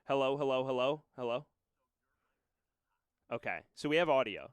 Hello, hello, hello, hello. Okay, so we have audio.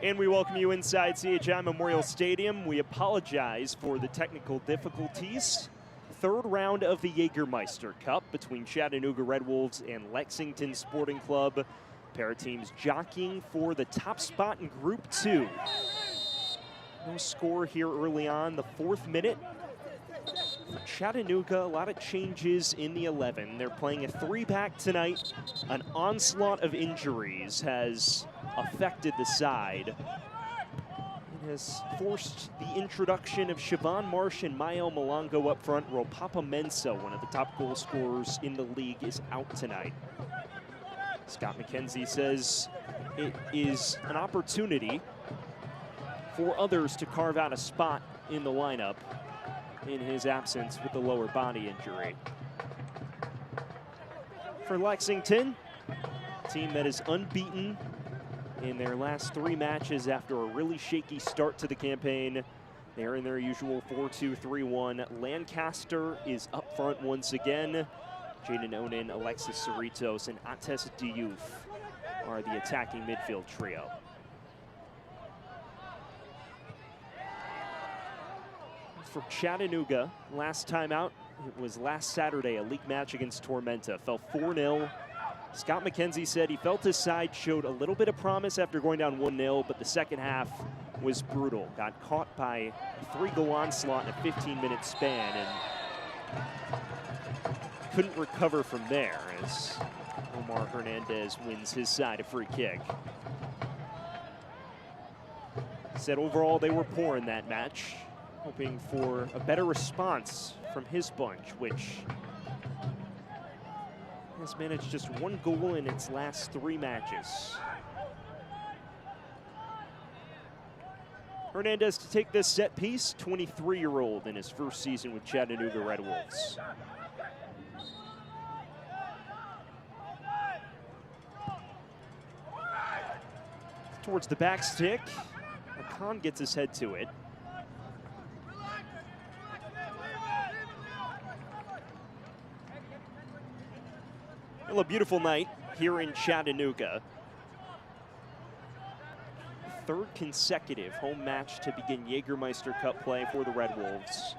And we welcome you inside CHI Memorial Stadium. We apologize for the technical difficulties. Third round of the Jägermeister Cup between Chattanooga Red Wolves and Lexington Sporting Club. Pair of teams jockeying for the top spot in Group 2. No score here early on, the 4th minute. For Chattanooga, a lot of changes in the 11. They're playing a 3-back tonight. An onslaught of injuries has affected the side. It has forced the introduction of Siobhan Marsh and Mael Malongo up front. Ropapa Mensah, one of the top goal scorers in the league, is out tonight. Scott McKenzie says it is an opportunity for others to carve out a spot in the lineup in his absence with the lower body injury. For Lexington, a team that is unbeaten in their last 3 matches after a really shaky start to the campaign. They're in their usual 4-2-3-1. Lancaster is up front once again. Jaden Onen, Alexis Cerritos, and Ates Diouf are the attacking midfield trio. For Chattanooga, last time out, it was last Saturday, a league match against Tormenta. Fell 4-0. Scott McKenzie said he felt his side showed a little bit of promise after going down 1-0, but the second half was brutal. Got caught by a 3-goal onslaught in a 15-minute span and couldn't recover from there as Omar Hernandez wins his side a free kick. Said overall they were poor in that match, hoping for a better response from his bunch, which has managed just 1 goal in its last 3 matches. Hernandez to take this set piece, 23-year-old in his first season with Chattanooga Red Wolves. Towards the back stick, Khan gets his head to it. Well, a beautiful night here in Chattanooga. 3rd consecutive home match to begin Jägermeister Cup play for the Red Wolves.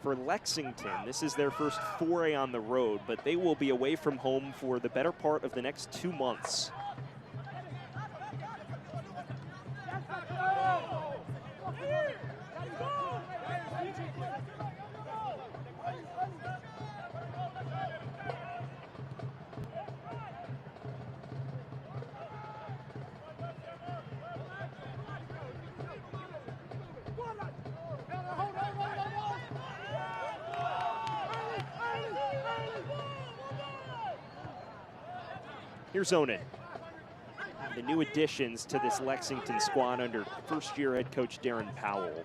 For Lexington, this is their first foray on the road, but they will be away from home for the better part of the next 2 months. Here's Onen. The new additions to this Lexington squad under first-year head coach Darren Powell.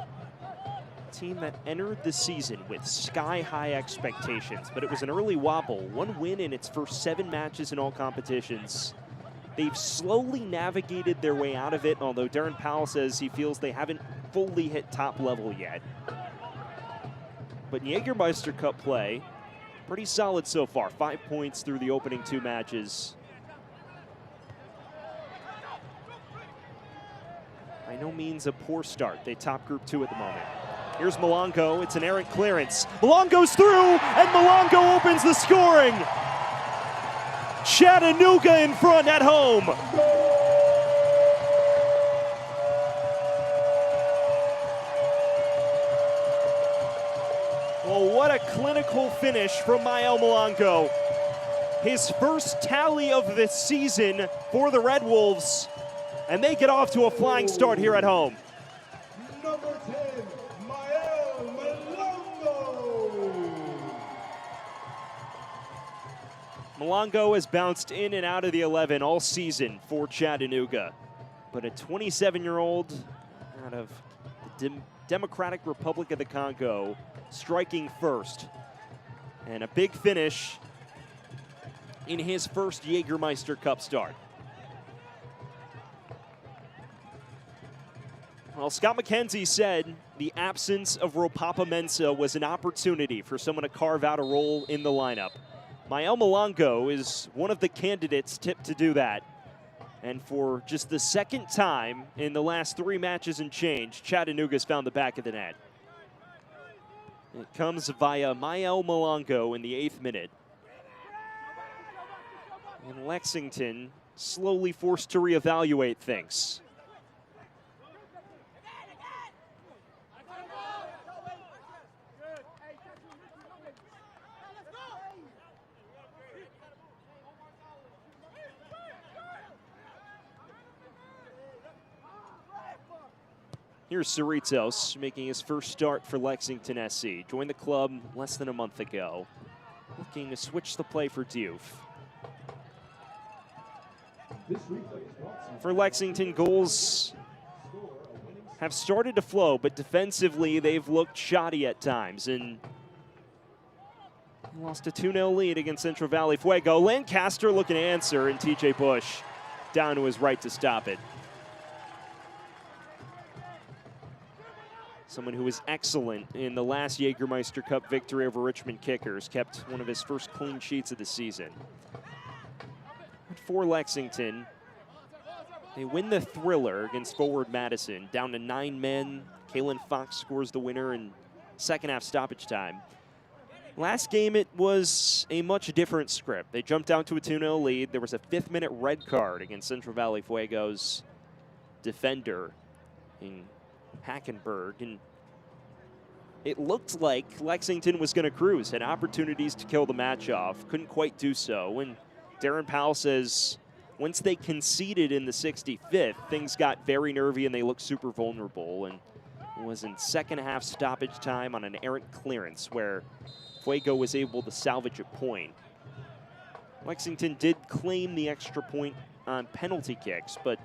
A team that entered the season with sky-high expectations, but it was an early wobble. 1 win in its first 7 matches in all competitions. They've slowly navigated their way out of it, although Darren Powell says he feels they haven't fully hit top level yet. But in Jägermeister Cup play, pretty solid so far. 5 points through the opening 2 matches. By no means a poor start. They top Group 2 at the moment. Here's Malongo. It's an errant clearance. Malongo's through, and Malongo opens the scoring. Chattanooga in front at home. Well, what a clinical finish from Mael Malongo. His first tally of the season for the Red Wolves, and they get off to a flying start here at home. Number 10, Mael Malongo. Malongo has bounced in and out of the 11 all season for Chattanooga, but a 27-year-old out of the Democratic Republic of the Congo striking first, and a big finish in his first Jägermeister Cup start. Well, Scott McKenzie said the absence of Ropapa Mensah was an opportunity for someone to carve out a role in the lineup. Mael Malongo is one of the candidates tipped to do that. And for just the second time in the last 3 matches and change, Chattanooga's found the back of the net. It comes via Mael Malongo in the 8th minute. And Lexington slowly forced to reevaluate things. Here's Cerritos making his first start for Lexington SC. Joined the club less than a month ago. Looking to switch the play for Diouf. For Lexington, goals have started to flow, but defensively they've looked shoddy at times. And lost a 2-0 lead against Central Valley Fuego. Lancaster looking to answer, and TJ Bush down to his right to stop it. Someone who was excellent in the last Jägermeister Cup victory over Richmond Kickers, kept one of his first clean sheets of the season. For Lexington, they win the thriller against forward Madison, down to 9 men. Kalen Fox scores the winner in second half stoppage time. Last game, it was a much different script. They jumped out to a 2-0 lead. There was a 5th-minute red card against Central Valley Fuego's defender in Hackenberg, and it looked like Lexington was going to cruise, had opportunities to kill the match off, couldn't quite do so. And Darren Powell says once they conceded in the 65th, things got very nervy and they looked super vulnerable. And it was in second half stoppage time on an errant clearance where Fuego was able to salvage a point. Lexington did claim the extra point on penalty kicks, but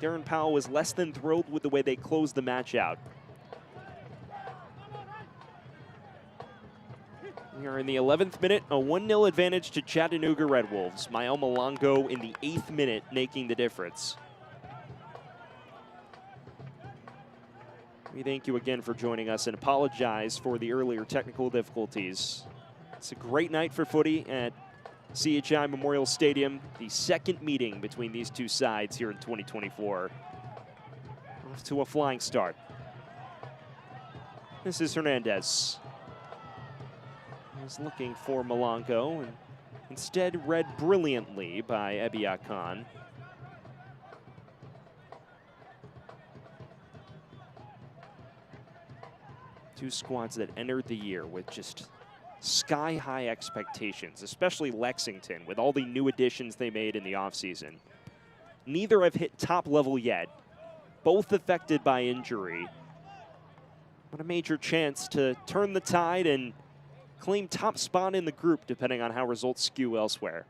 Darren Powell was less than thrilled with the way they closed the match out. We are in the 11th minute, a 1-0 advantage to Chattanooga Red Wolves. Mael Malongo in the 8th minute making the difference. We thank you again for joining us and apologize for the earlier technical difficulties. It's a great night for footy at CHI Memorial Stadium, the second meeting between these two sides here in 2024. Off to a flying start. This is Hernandez. He was looking for Malongo and instead read brilliantly by Ebia Khan. Two squads that entered the year with just sky-high expectations, especially Lexington, with all the new additions they made in the offseason. Neither have hit top level yet, both affected by injury. But a major chance to turn the tide and claim top spot in the group, depending on how results skew elsewhere.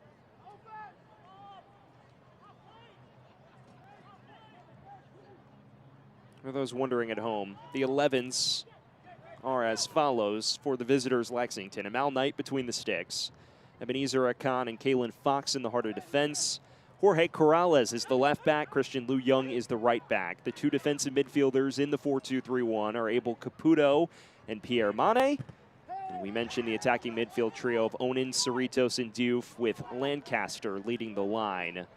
For those wondering at home, the 11s are as follows for the visitors Lexington. Amal Knight between the sticks. Ebenezer Akan and Kalen Fox in the heart of defense. Jorge Corrales is the left back. Christian Liu Young is the right back. The two defensive midfielders in the 4-2-3-1 are Abel Caputo and Pierre Mane. And we mentioned the attacking midfield trio of Onan, Cerritos, and Diouf, with Lancaster leading the line.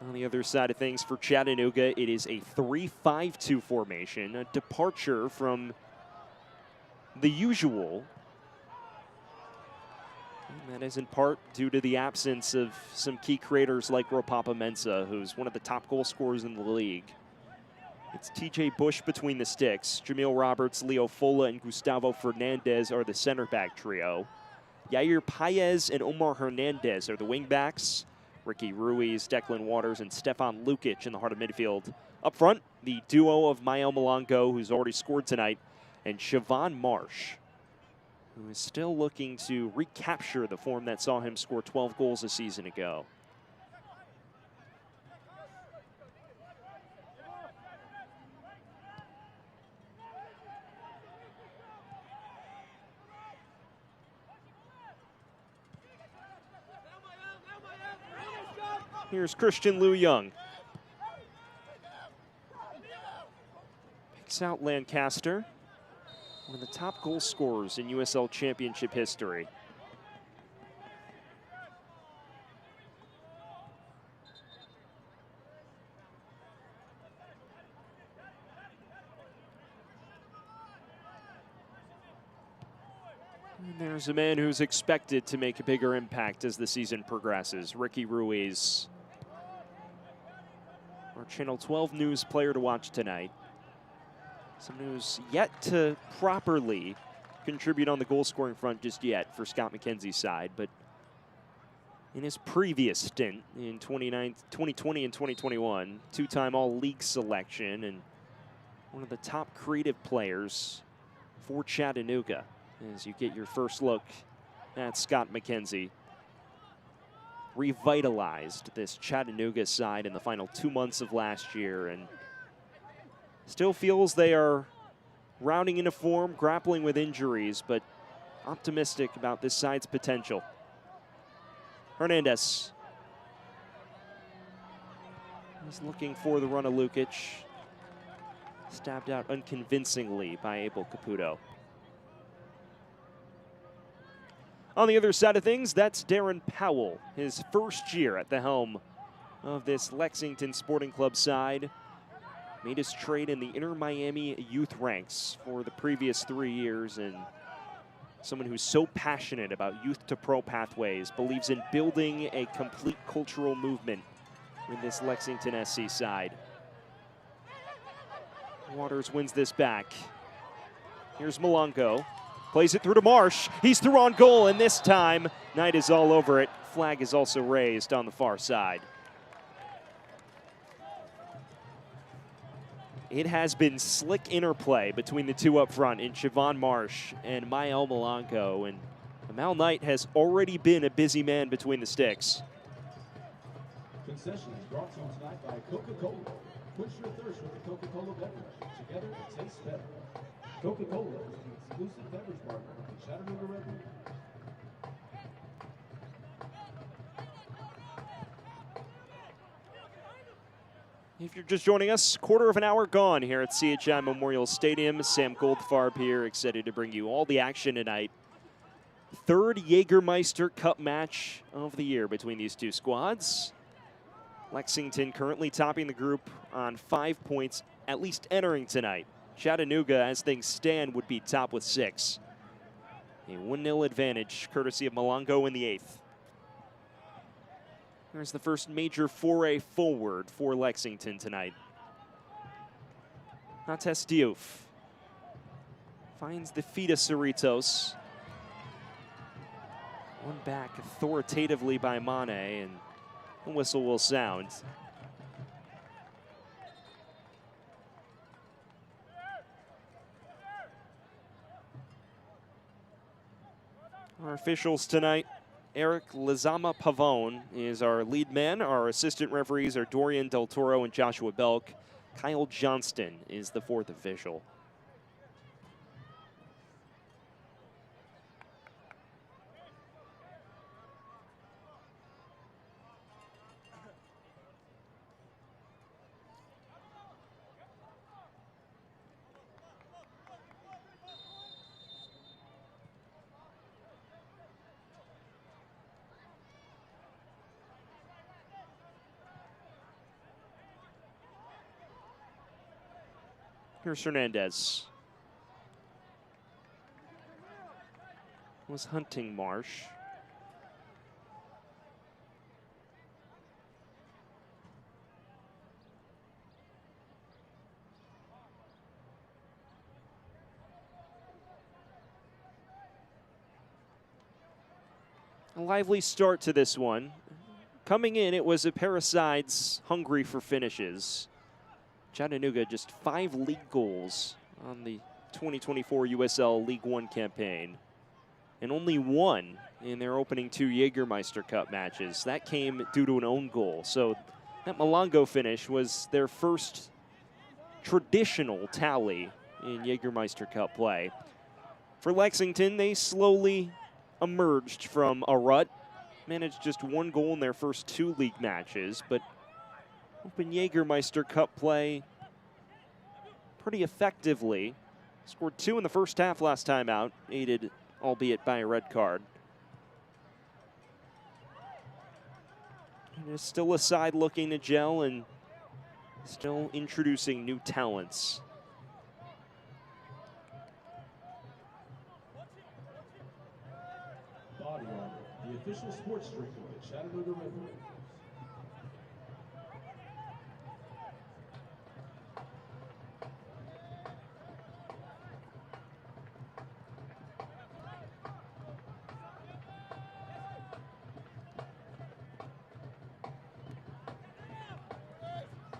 On the other side of things for Chattanooga, it is a 3-5-2 formation, a departure from the usual. And that is in part due to the absence of some key creators like Ropapa Mensah, who's one of the top goal scorers in the league. It's TJ Bush between the sticks. Jamil Roberts, Leo Fola, and Gustavo Fernandez are the center back trio. Yair Paez and Omar Hernandez are the wing backs. Ricky Ruiz, Declan Waters, and Stefan Lukic in the heart of midfield. Up front, the duo of Mael Malongo, who's already scored tonight, and Siobhan Marsh, who is still looking to recapture the form that saw him score 12 goals a season ago. Here's Christian Liu Young. Picks out Lancaster, one of the top goal scorers in USL Championship history. And there's a man who's expected to make a bigger impact as the season progresses, Ricky Ruiz. Our Channel 12 News player to watch tonight. Someone who's yet to properly contribute on the goal-scoring front just yet for Scott McKenzie's side, but in his previous stint in 2020 and 2021, two-time All-League selection and one of the top creative players for Chattanooga as you get your first look at Scott McKenzie. Revitalized this Chattanooga side in the final 2 months of last year and still feels they are rounding into form, grappling with injuries, but optimistic about this side's potential. Hernandez is looking for the run of Lukic. Stabbed out unconvincingly by Abel Caputo. On the other side of things, that's Darren Powell, his first year at the helm of this Lexington Sporting Club side. Made his trade in the Inter Miami youth ranks for the previous 3 years, and someone who's so passionate about youth to pro pathways, believes in building a complete cultural movement with this Lexington SC side. Waters wins this back. Here's Malongo. Plays it through to Marsh. He's through on goal, and this time, Knight is all over it. Flag is also raised on the far side. It has been slick interplay between the two up front in Siobhan Marsh and Mael Malongo, and Mal Knight has already been a busy man between the sticks. Concessions brought to you tonight by Coca-Cola. Quench your thirst with the Coca-Cola beverage. Together, it tastes better. Coca-Cola is the exclusive beverage partner of the Chattanooga Red Wolves. If you're just joining us, quarter of an hour gone here at CHI Memorial Stadium. Sam Goldfarb here, excited to bring you all the action tonight. Third Jägermeister Cup match of the year between these two squads. Lexington currently topping the group on 5 points, at least entering tonight. Chattanooga, as things stand, would be top with 6. A 1-0 advantage, courtesy of Malongo in the 8th. There's the first major foray forward for Lexington tonight. Nates Diouf finds the feet of Cerritos. One back authoritatively by Mane, and the whistle will sound. Our officials tonight, Eric Lizama Pavone is our lead man. Our assistant referees are Dorian Del Toro and Joshua Belk. Kyle Johnston is the 4th official. Here's Hernandez. Was hunting Marsh. A lively start to this one. Coming in, it was a pair of sides hungry for finishes. Chattanooga just 5 league goals on the 2024 USL League One campaign, and only 1 in their opening 2 Jägermeister Cup matches. That came due to an own goal. So that Malongo finish was their first traditional tally in Jägermeister Cup play. For Lexington, they slowly emerged from a rut, managed just 1 goal in their first 2 league matches, but open Jägermeister Cup play pretty effectively. Scored 2 in the first half last time out, aided albeit by a red card. And it's still a side looking to gel and still introducing new talents. official sports drink of the Chattanooga Red Wolves.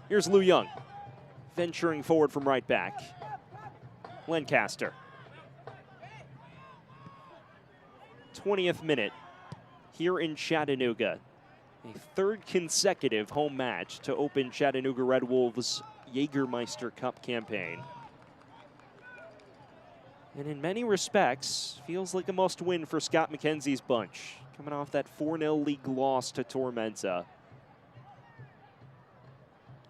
Here's Lou Young, venturing forward from right back. Lancaster. 20th minute here in Chattanooga. A third consecutive home match to open Chattanooga Red Wolves' Jägermeister Cup campaign. And in many respects, feels like a must-win for Scott McKenzie's bunch, coming off that 4-0 league loss to Tormenta.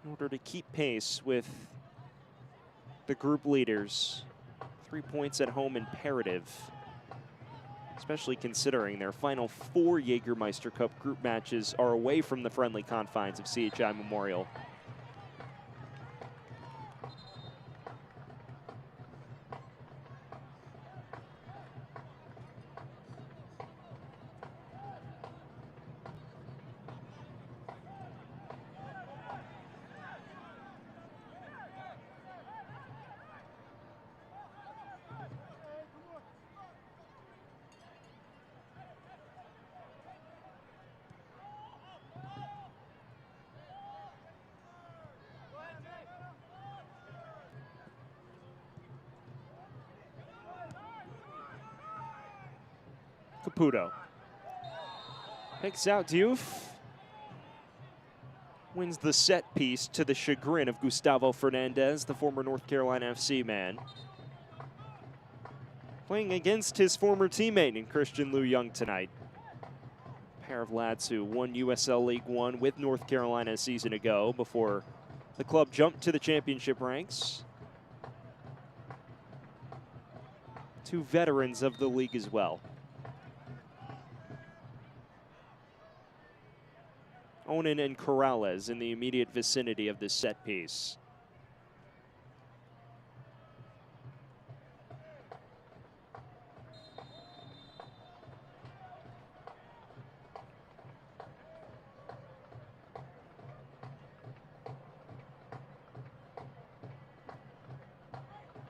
In order to keep pace with the group leaders, 3 points at home imperative, especially considering their final 4 Jägermeister Cup group matches are away from the friendly confines of CHI Memorial. Caputo picks out Diouf, wins the set piece to the chagrin of Gustavo Fernandez, the former North Carolina FC man, playing against his former teammate in Christian Lou Young tonight. A pair of lads who won USL League One with North Carolina a season ago before the club jumped to the championship ranks. 2 veterans of the league as well. Onan and Corrales in the immediate vicinity of this set piece.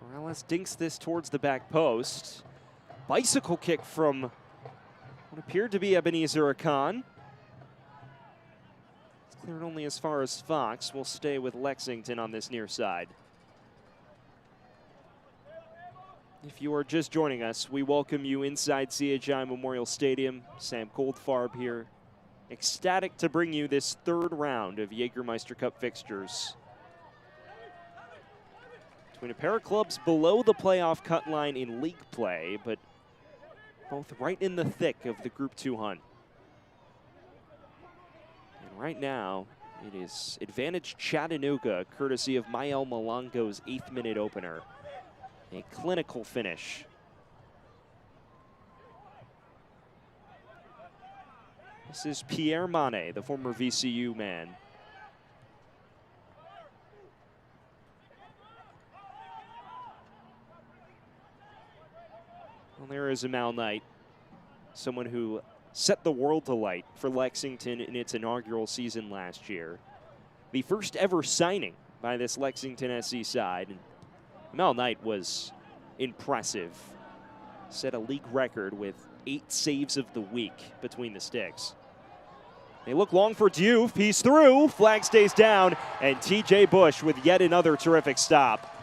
Corrales dinks this towards the back post. Bicycle kick from what appeared to be Ebenezer Akan. Cleared only as far as Fox. Will stay with Lexington on this near side. If you are just joining us, we welcome you inside CHI Memorial Stadium. Sam Goldfarb here, ecstatic to bring you this 3rd round of Jägermeister Cup fixtures between a pair of clubs below the playoff cut line in league play, but both right in the thick of the Group 2 hunt. Right now, it is advantage Chattanooga, courtesy of Mael Malongo's 8th minute opener. A clinical finish. This is Pierre Mane, the former VCU man. Well, there is Amal Knight, someone who set the world alight for Lexington in its inaugural season last year. The first ever signing by this Lexington SC side. And Amal Knight was impressive. Set a league record with 8 saves of the week between the sticks. They look long for Diouf. He's through. Flag stays down. And TJ Bush with yet another terrific stop.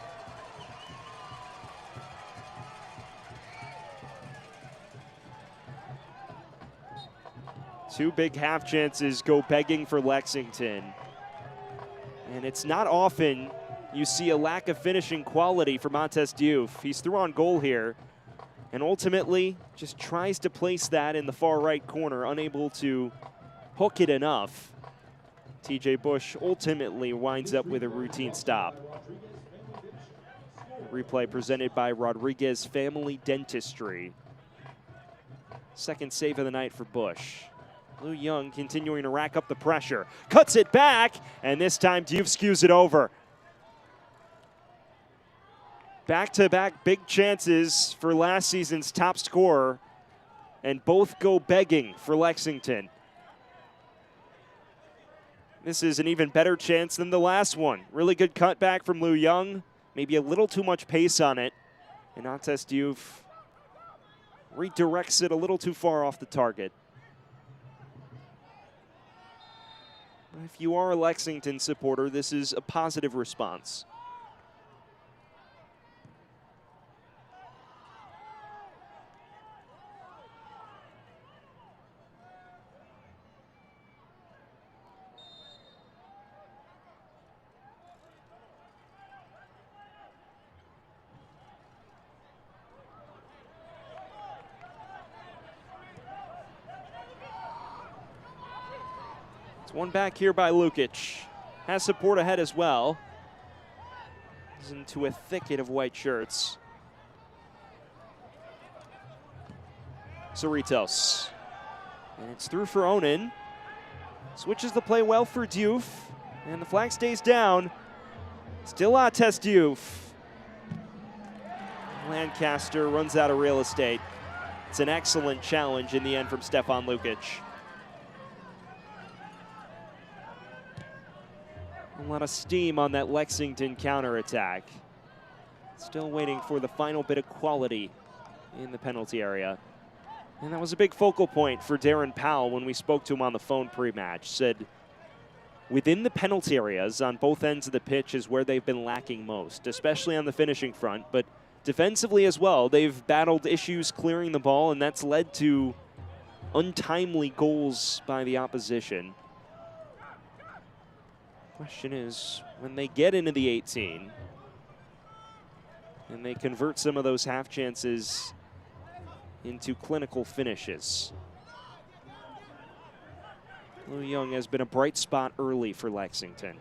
Two big half chances go begging for Lexington. And it's not often you see a lack of finishing quality for Montez Diouf. He's through on goal here and ultimately just tries to place that in the far right corner, unable to hook it enough. TJ Bush ultimately winds up with a routine stop. Replay presented by Rodriguez Family Dentistry. Second save of the night for Bush. Lou Young continuing to rack up the pressure. Cuts it back, and this time Diouf skews it over. Back-to-back big chances for last season's top scorer. and both go begging for Lexington. This is an even better chance than the last one. Really good cutback from Liu Young. Maybe a little too much pace on it. And Ates Diouf redirects it a little too far off the target. If you are a Lexington supporter, this is a positive response. One back here by Lukic. Has support ahead as well. He's into a thicket of white shirts. Cerritos. And it's through for Onan. Switches the play well for Diouf. And the flag stays down. Still Ates Diouf. Lancaster runs out of real estate. It's an excellent challenge in the end from Stefan Lukic. A lot of steam on that Lexington counterattack. Still waiting for the final bit of quality in the penalty area. And that was a big focal point for Darren Powell when we spoke to him on the phone pre-match. Said within the penalty areas on both ends of the pitch is where they've been lacking most, especially on the finishing front. But defensively as well, they've battled issues clearing the ball, and that's led to untimely goals by the opposition. Question is, when they get into the 18 and they convert some of those half chances into clinical finishes. Liu Young has been a bright spot early for Lexington.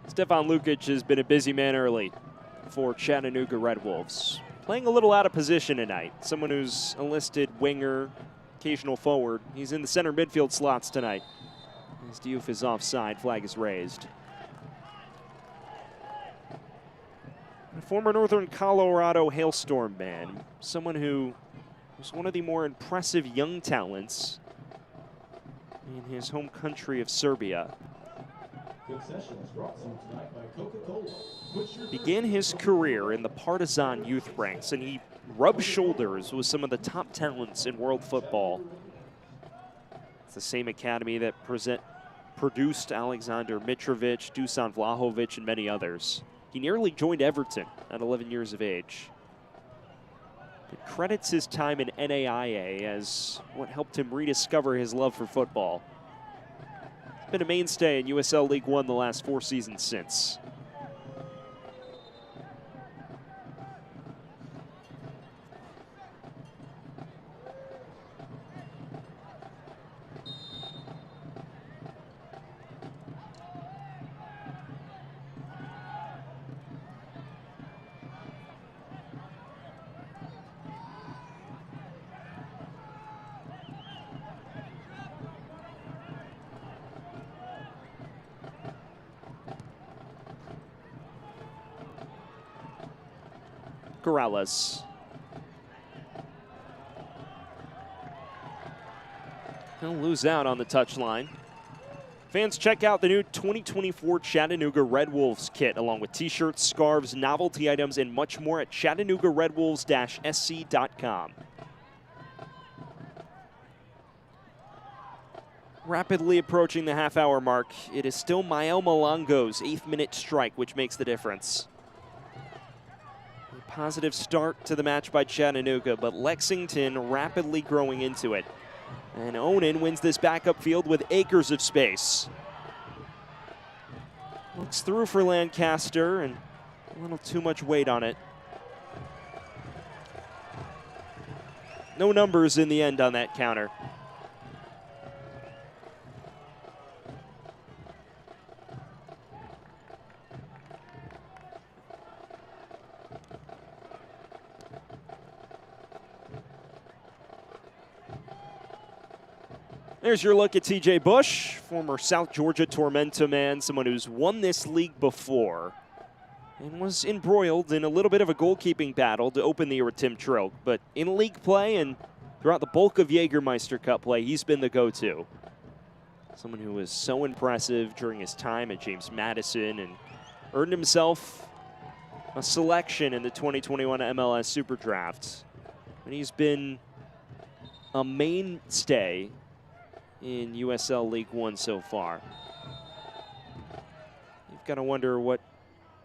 Stefan Lukic has been a busy man early for Chattanooga Red Wolves. Playing a little out of position tonight. Someone who's a listed winger, occasional forward. He's in the center midfield slots tonight. As Diouf is offside, flag is raised. A former Northern Colorado Hailstorm man. Someone who was one of the more impressive young talents in his home country of Serbia. Began his career in the Partizan youth ranks, and he rubbed shoulders with some of the top talents in world football. It's the same academy that produced Alexander Mitrovic, Dusan Vlahovic, and many others. He nearly joined Everton at 11 years of age. But credits his time in NAIA as what helped him rediscover his love for football. Been a mainstay in USL League One the last 4 seasons since. Corrales. He'll lose out on the touchline. Fans, check out the new 2024 Chattanooga Red Wolves kit, along with t-shirts, scarves, novelty items, and much more at ChattanoogaRedWolves-SC.com. Rapidly approaching the half-hour mark, it is still Mael Malongo's 8th-minute strike which makes the difference. Positive start to the match by Chattanooga, but Lexington rapidly growing into it. And Onan wins this backup field with acres of space. Looks through for Lancaster, and a little too much weight on it. No numbers in the end on that counter. There's your look at TJ Bush, former South Georgia Tormenta man, someone who's won this league before and was embroiled in a little bit of a goalkeeping battle to open the year with Tim Troke. But in league play and throughout the bulk of Jägermeister Cup play, he's been the go-to. Someone who was so impressive during his time at James Madison and earned himself a selection in the 2021 MLS Super Draft. And he's been a mainstay in USL League One so far. You've got to wonder what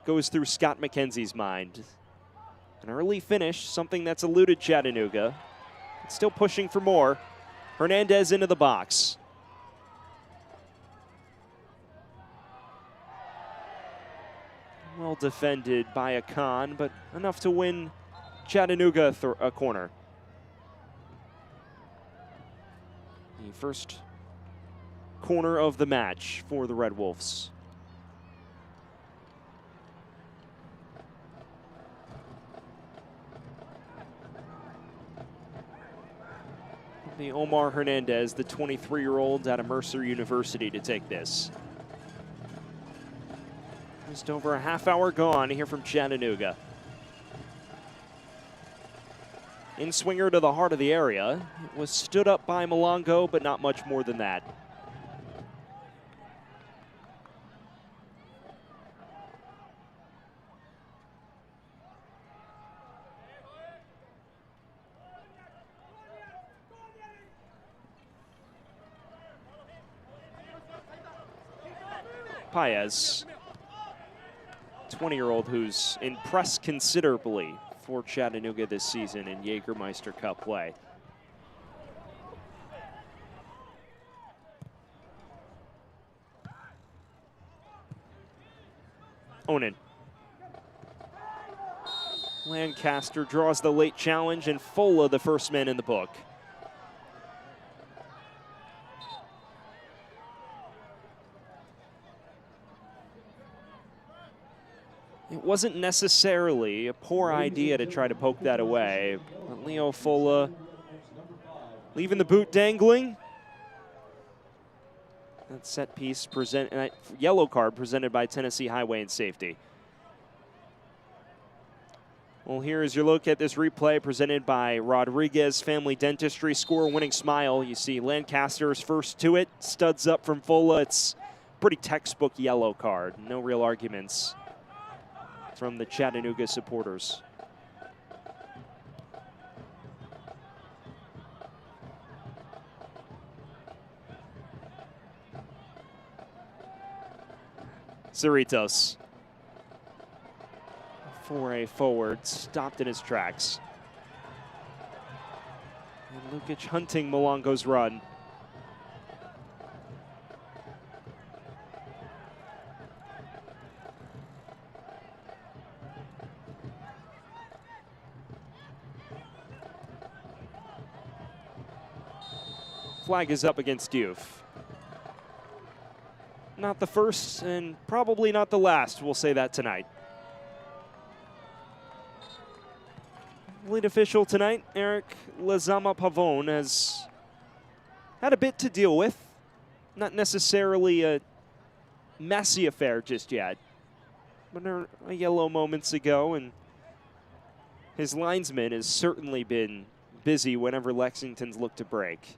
goes through Scott McKenzie's mind. An early finish, something that's eluded Chattanooga. It's still pushing for more. Hernandez into the box. Well defended by Akan, but enough to win Chattanooga a corner. The first corner of the match for the Red Wolves. The Omar Hernandez, the 23-year-old out of Mercer University, to take this. Just over a half hour gone here from Chattanooga. In-swinger to the heart of the area. It was stood up by Malongo, but not much more than that. Paez, 20-year-old who's impressed considerably for Chattanooga this season in Jägermeister Cup play. Onan. Lancaster draws the late challenge, and Fola the first man in the book. It wasn't necessarily a poor idea to try to poke that away, but Leo Fola leaving the boot dangling. That set piece yellow card presented by Tennessee Highway and Safety. Well, here is your look at this replay presented by Rodriguez Family Dentistry. Score winning smile. You see Lancaster's first to it, studs up from Fola. It's pretty textbook yellow card. No real arguments from the Chattanooga supporters. Cerritos. Foray forward, stopped in his tracks. And Lukic hunting Malongo's run. Flag is up against Youth. Not the first and probably not the last, we'll say that tonight. Lead official tonight, Eric Lazama Pavone, has had a bit to deal with. Not necessarily a messy affair just yet, but a yellow moments ago, and his linesman has certainly been busy whenever Lexington's looked to break.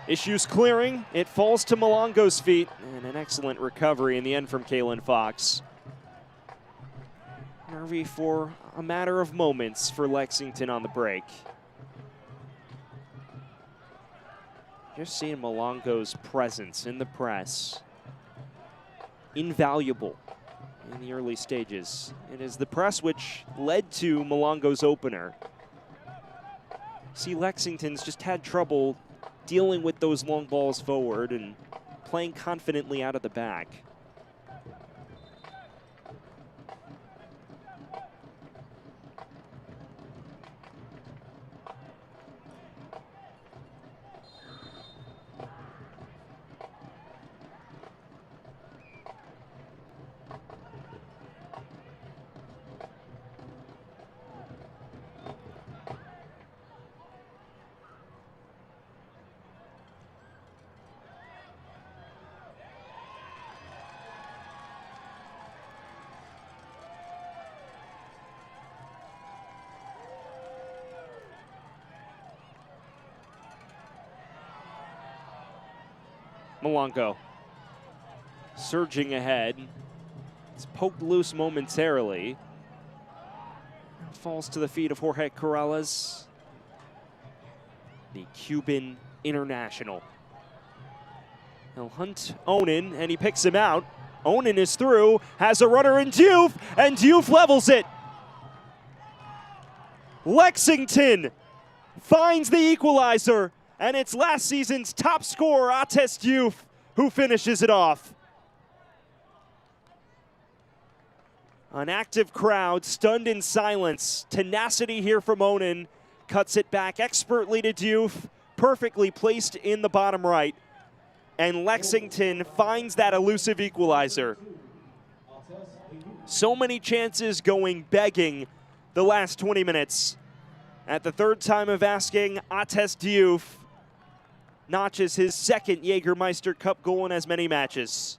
Issues clearing. It falls to Malongo's feet. And an excellent recovery in the end from Kalen Fox. Nervy for a matter of moments for Lexington on the break. Just seeing Malongo's presence in the press. Invaluable in the early stages. It is the press which led to Malongo's opener. See, Lexington's just had trouble dealing with those long balls forward and playing confidently out of the back. Malongo surging ahead. It's poked loose momentarily. Falls to the feet of Jorge Corrales, the Cuban international. He'll hunt Onan, and he picks him out. Onan is through, has a runner in Diouf, and Diouf levels it. Lexington finds the equalizer, and it's last season's top scorer, Ates Diouf, who finishes it off. An active crowd, stunned in silence. Tenacity here from Onan. Cuts it back expertly to Diouf, perfectly placed in the bottom right. And Lexington finds that elusive equalizer. So many chances going begging the last 20 minutes. At the third time of asking, Ates Diouf notches his second Jägermeister Cup goal in as many matches.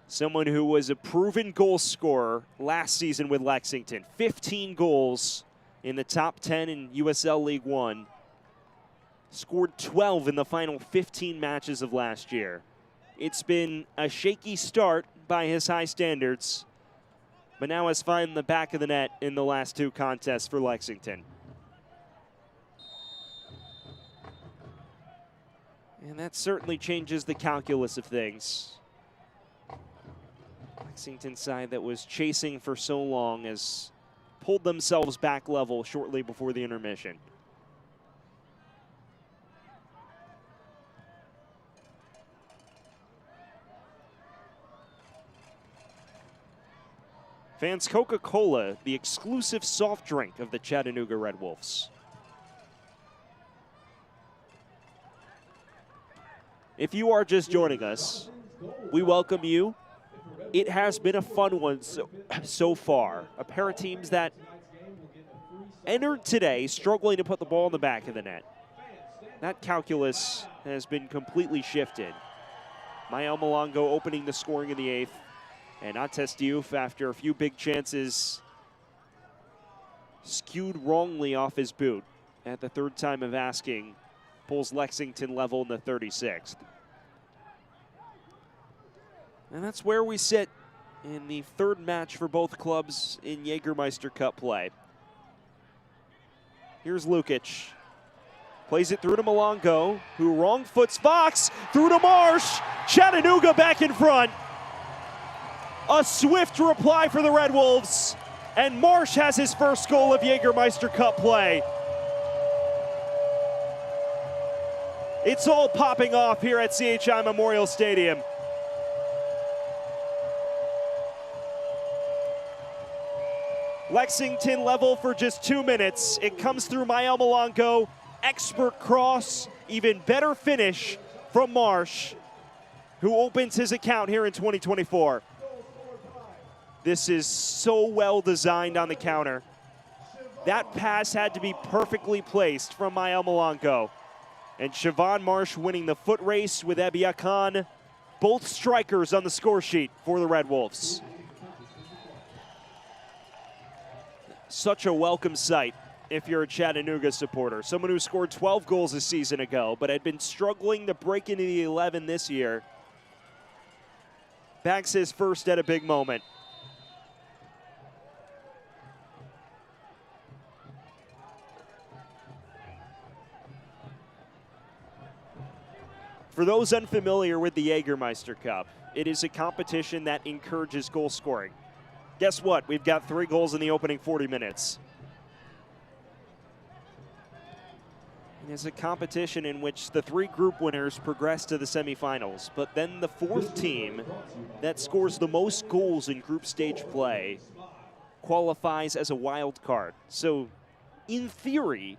Someone who was a proven goal scorer last season with Lexington. 15 goals in the top 10 in USL League One. Scored 12 in the final 15 matches of last year. It's been a shaky start by his high standards, but now has found the back of the net in the last two contests for Lexington. And that certainly changes the calculus of things. Lexington side that was chasing for so long has pulled themselves back level shortly before the intermission. Fans, Coca-Cola, the exclusive soft drink of the Chattanooga Red Wolves. If you are just joining us, we welcome you. It has been a fun one so far. A pair of teams that entered today struggling to put the ball in the back of the net. That calculus has been completely shifted. Mael Malongo opening the scoring in the 8th. And Ates Diouf, after a few big chances, skewed wrongly off his boot at the third time of asking, pulls Lexington level in the 36th. And that's where we sit in the third match for both clubs in Jägermeister Cup play. Here's Lukic. Plays it through to Malongo, who wrong foots Fox, through to Marsh. Chattanooga back in front. A swift reply for the Red Wolves, and Marsh has his first goal of Jägermeister Cup play. It's all popping off here at CHI Memorial Stadium. Lexington level for just 2 minutes. It comes through Mael Malongo, expert cross, even better finish from Marsh, who opens his account here in 2024. This is so well designed on the counter. That pass had to be perfectly placed from Mael Malongo. And Siobhan Marsh winning the foot race with Ebia Khan. Both strikers on the score sheet for the Red Wolves. Such a welcome sight if you're a Chattanooga supporter. Someone who scored 12 goals a season ago, but had been struggling to break into the 11 this year. Bags his first at a big moment. For those unfamiliar with the Jägermeister Cup, it is a competition that encourages goal scoring. Guess what? We've got 3 goals in the opening 40 minutes. It is a competition in which the 3 group winners progress to the semifinals, but then the 4th team that scores the most goals in group stage play qualifies as a wild card. So in theory,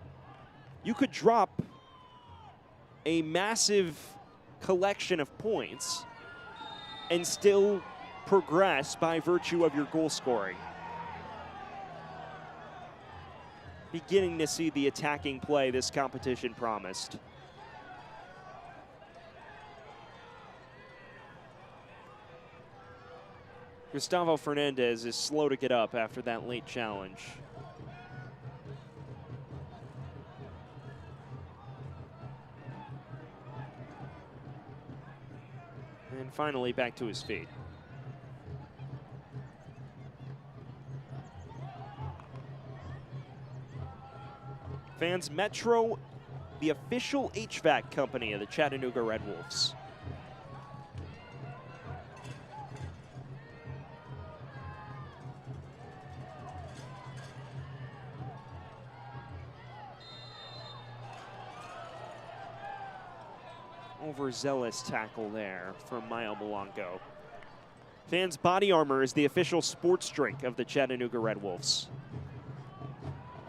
you could drop a massive collection of points and still progress by virtue of your goal scoring. Beginning to see the attacking play this competition promised. Gustavo Fernandez is slow to get up after that late challenge. And finally back to his feet. Fans, Metro, the official HVAC company of the Chattanooga Red Wolves. Overzealous tackle there from Mayo Malongo. Fans, Body Armor is the official sports drink of the Chattanooga Red Wolves.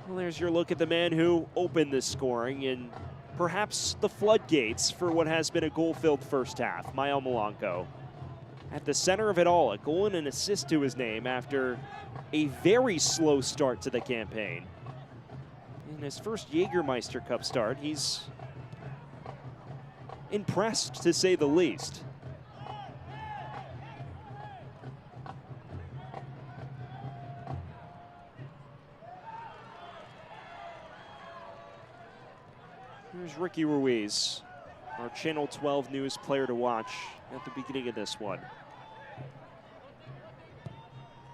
Well, there's your look at the man who opened this scoring and perhaps the floodgates for what has been a goal-filled first half, Mayo Malongo. At the center of it all, a goal and an assist to his name after a very slow start to the campaign. In his first Jägermeister Cup start, he's impressed, to say the least. Here's Ricky Ruiz, our Channel 12 News player to watch at the beginning of this one.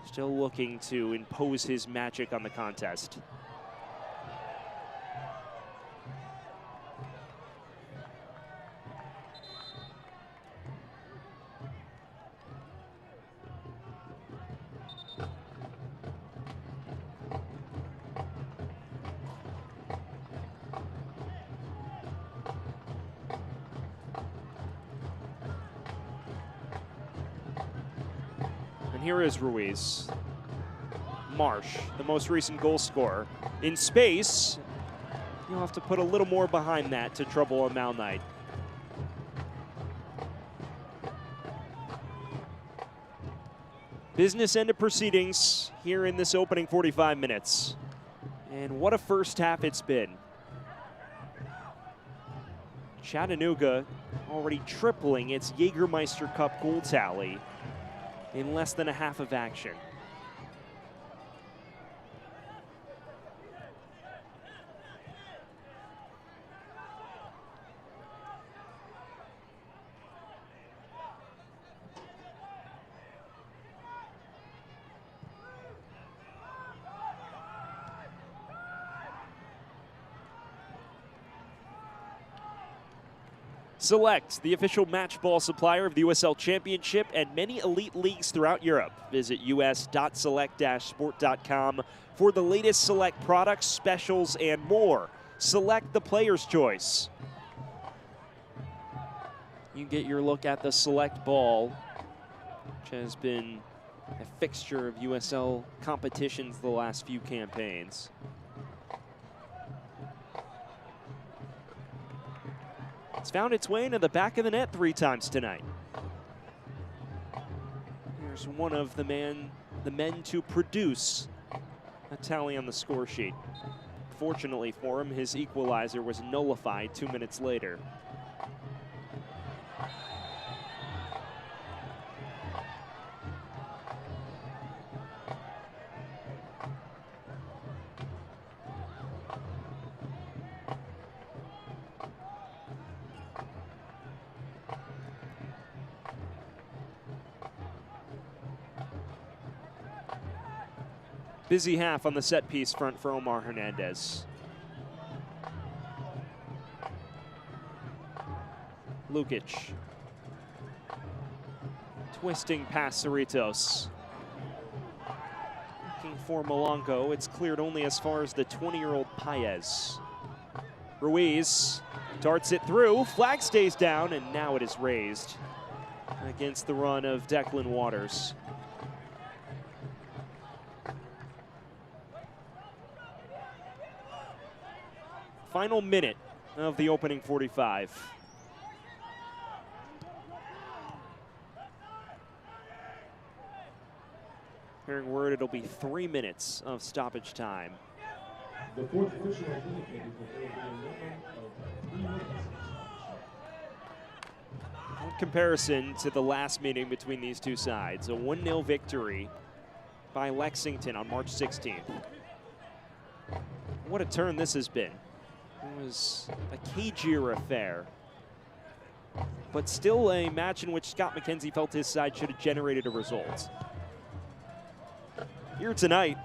Still looking to impose his magic on the contest. Here is Ruiz. Marsh, the most recent goal scorer. In space, you'll have to put a little more behind that to trouble a Mal Knight. Business end of proceedings here in this opening 45 minutes. And what a first half it's been. Chattanooga already tripling its Jägermeister Cup goal tally in less than a half of action. Select, the official match ball supplier of the USL Championship and many elite leagues throughout Europe. Visit us.select-sport.com for the latest Select products, specials, and more. Select, the player's choice. You get your look at the Select ball, which has been a fixture of USL competitions the last few campaigns. It's found its way into the back of the net 3 times tonight. Here's one of the men to produce a tally on the score sheet. Fortunately for him, his equalizer was nullified 2 minutes later. Busy half on the set piece front for Omar Hernandez. Lukic. Twisting past Cerritos. Looking for Malongo. It's cleared only as far as the 20-year-old Paez. Ruiz darts it through, flag stays down, and now it is raised against the run of Declan Waters. Final minute of the opening 45. Hearing word it'll be 3 minutes of stoppage time. The fourth official has indicated that there will be a minimum of 3 minutes. In comparison to the last meeting between these two sides, a 1-0 victory by Lexington on March 16th. What a turn this has been. It was a cagier affair, but still a match in which Scott McKenzie felt his side should have generated a result. Here tonight,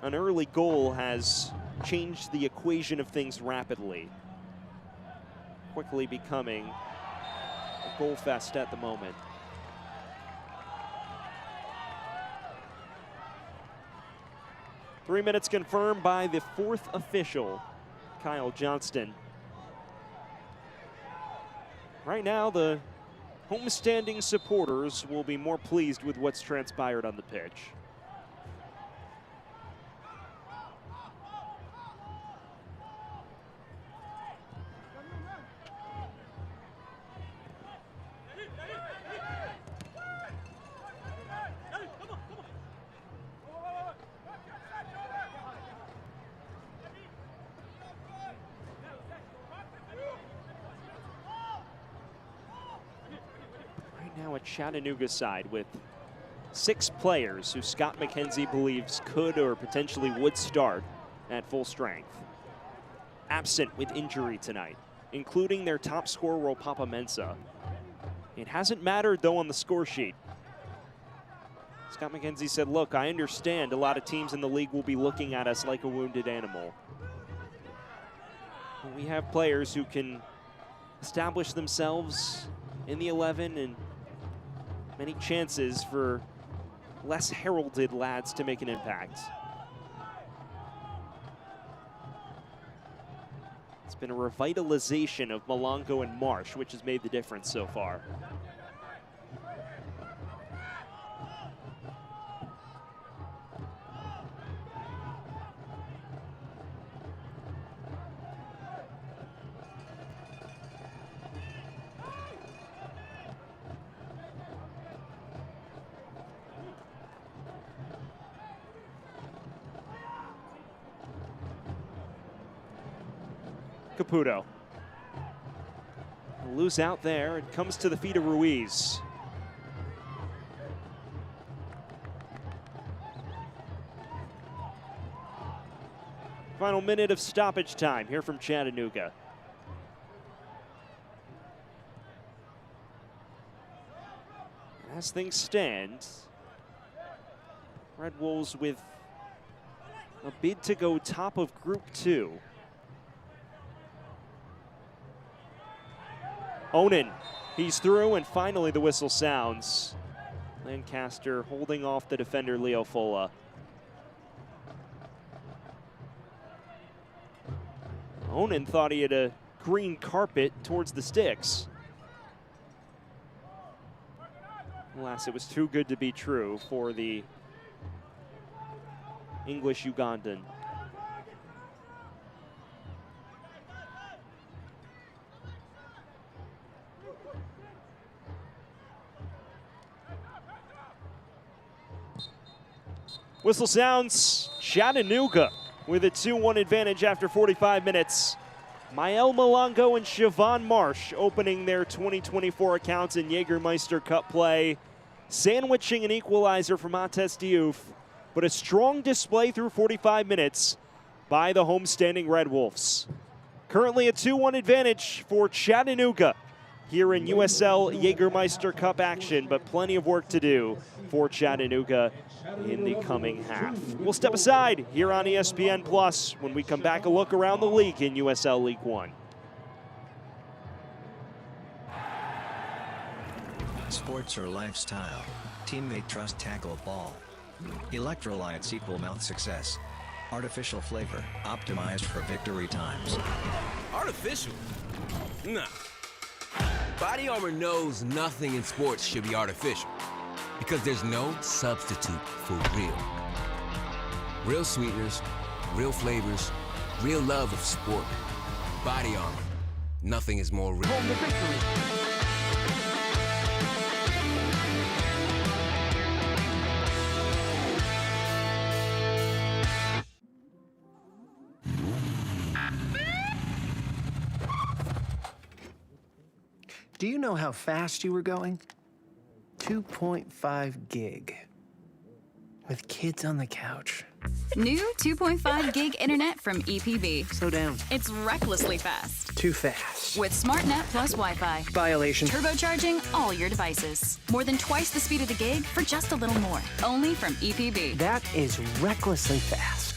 an early goal has changed the equation of things rapidly, quickly becoming a goal fest at the moment. Three minutes confirmed by the fourth official, Kyle Johnston. Right now, the homestanding supporters will be more pleased with what's transpired on the pitch. Now a Chattanooga side with 6 players who Scott McKenzie believes could or potentially would start at full strength. Absent with injury tonight, including their top scorer, Papa Mensah. It hasn't mattered though on the score sheet. Scott McKenzie said, look, I understand a lot of teams in the league will be looking at us like a wounded animal. But we have players who can establish themselves in the 11 and many chances for less heralded lads to make an impact. It's been a revitalization of Malongo and Marsh, which has made the difference so far. Caputo. Loose out there. It comes to the feet of Ruiz. Final minute of stoppage time here from Chattanooga. As things stand, Red Wolves with a bid to go top of Group 2. Onan, he's through, and finally the whistle sounds. Lancaster holding off the defender, Leo Fola. Onan thought he had a green carpet towards the sticks. Alas, it was too good to be true for the English Ugandan. Whistle sounds, Chattanooga with a 2-1 advantage after 45 minutes. Mael Malongo and Siobhan Marsh opening their 2024 accounts in Jägermeister Cup play, sandwiching an equalizer from Ates Diouf, but a strong display through 45 minutes by the homestanding Red Wolves. Currently a 2-1 advantage for Chattanooga here in USL Jägermeister Cup action, but plenty of work to do for Chattanooga in the coming half. We'll step aside here on ESPN Plus when we come back, a look around the league in USL League One. Sports are lifestyle. Teammate trust tackle ball. Electrolytes equal mouth success. Artificial flavor, optimized for victory times. Artificial? Nah. Body Armor knows nothing in sports should be artificial because there's no substitute for real. Real sweeteners, real flavors, real love of sport. Body Armor. Nothing is more real. Home to victory. Do you know how fast you were going? 2.5 gig. With kids on the couch. New 2.5 gig internet from EPB. Slow down. It's recklessly fast. Too fast. With SmartNet plus Wi-Fi. Violation. Turbocharging all your devices. More than twice the speed of the gig for just a little more. Only from EPB. That is recklessly fast.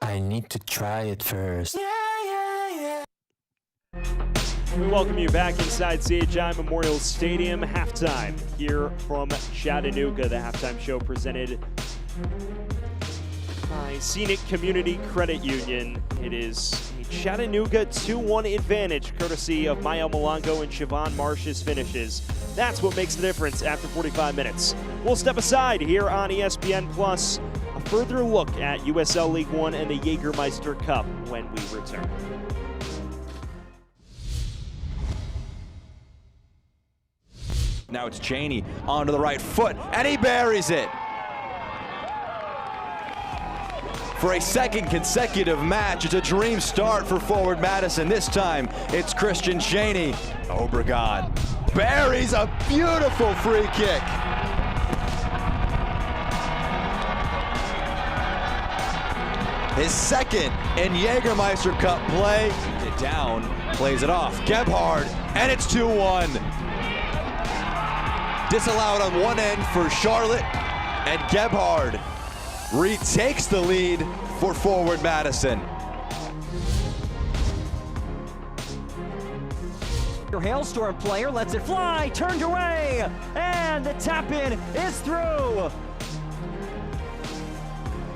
I need to try it first. We welcome you back inside CHI Memorial Stadium. Halftime here from Chattanooga. The halftime show presented by Scenic Community Credit Union. It is a Chattanooga 2-1 advantage, courtesy of Mael Malongo and Siobhan Marsh's finishes. That's what makes the difference after 45 minutes. We'll step aside here on ESPN Plus. A further look at USL League One and the Jägermeister Cup when we return. Now it's Cheney onto the right foot, and he buries it. For a second consecutive match, it's a dream start for forward Madison. This time, it's Christian Cheney. Obregon buries a beautiful free kick. His second in Jägermeister Cup play. It down, plays it off. Gebhard, and it's 2-1. Disallowed on one end for Charlotte, and Gebhard retakes the lead for forward Madison. Your Hailstorm player lets it fly, turned away, and the tap-in is through.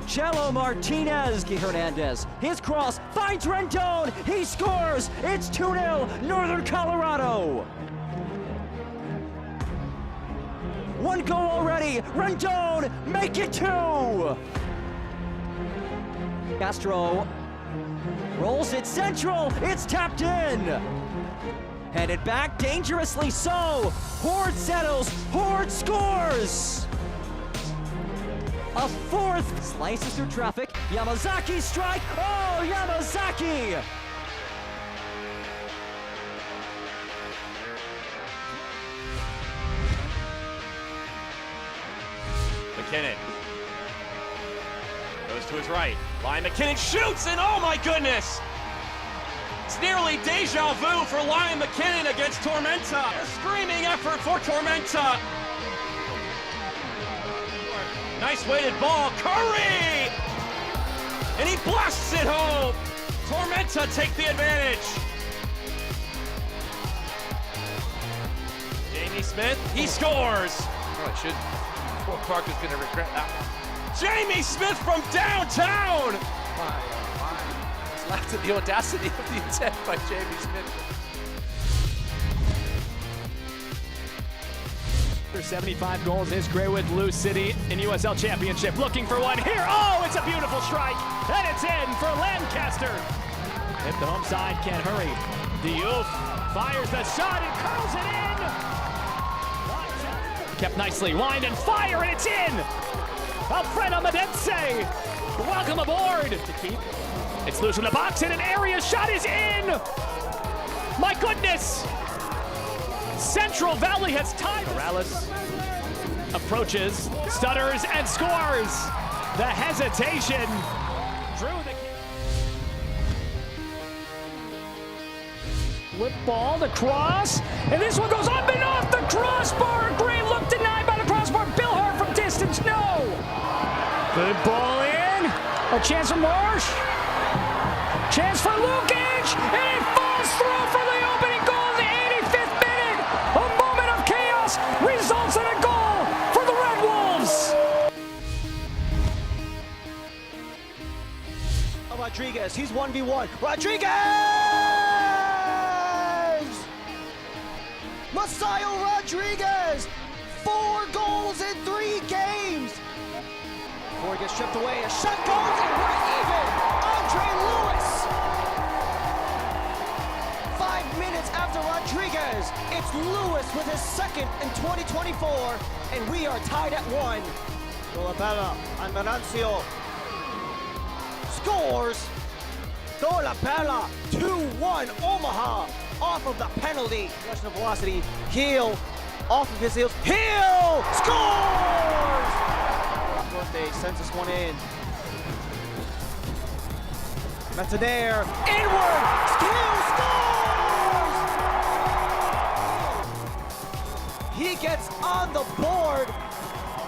Chelo Martinez, Hernandez, his cross finds Rendon, he scores, it's 2-0, Northern Colorado. One goal already, Rendon, make it 2. Castro rolls it central, it's tapped in. Headed back, dangerously so. Horde settles, Horde scores. A fourth slices through traffic. Yamazaki strike. Oh, Yamazaki! McKinnon goes to his right. Lion McKinnon shoots, and oh my goodness! It's nearly deja vu for Lion McKinnon against Tormenta. A screaming effort for Tormenta. Nice weighted ball, Curry! And he blasts it home! Tormenta take the advantage. Jamie Smith, he scores! Oh, it should. Fort Park is going to regret that one. Jamie Smith from downtown! It's laughed at the audacity of the attempt by Jamie Smith. After 75 goals in his career with Lou City in USL Championship. Looking for one here. Oh, it's a beautiful strike. And it's in for Lancaster. If the home side can't hurry, Diouf fires the shot and curls it in. Kept nicely. Wind and fire, and it's in. Alfredo Medense. Welcome aboard. To keep. It's loose from the box, and an area shot is in. My goodness. Central Valley has tied. Morales approaches, stutters, and scores. The hesitation drew the. Flip ball, the cross, and this one goes up and off the crossbar. Great look denied by the crossbar. Bill Hart from distance, no. Good ball in. A chance for Marsh. Chance for Lukic, and it falls through for the opening goal in the 85th minute. A moment of chaos results in a goal for the Red Wolves. Rodriguez, he's 1v1. Rodriguez! Masayo Rodriguez! 4 goals in 3 games! Before he gets stripped away, a shot goes and we're even! Andre Lewis! 5 minutes after Rodriguez, it's Lewis with his second in 2024, and we are tied at 1. Dolabella and Venancio scores. Dolabella 2-1 Omaha off of the penalty. Rush of velocity. Heel off of his heels. Heel scores! Forte sends this one in. Metader inward. Heel scores! He gets on the board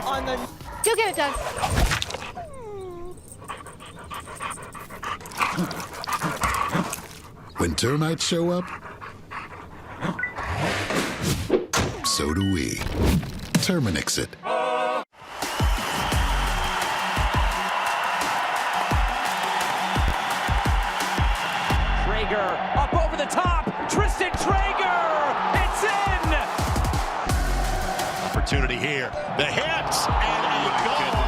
on the. Go get it, Doug. When termites show up, so do we. Terminix it. Traeger up over the top. Tristan Traeger. It's in. Opportunity here. The hits and a goal.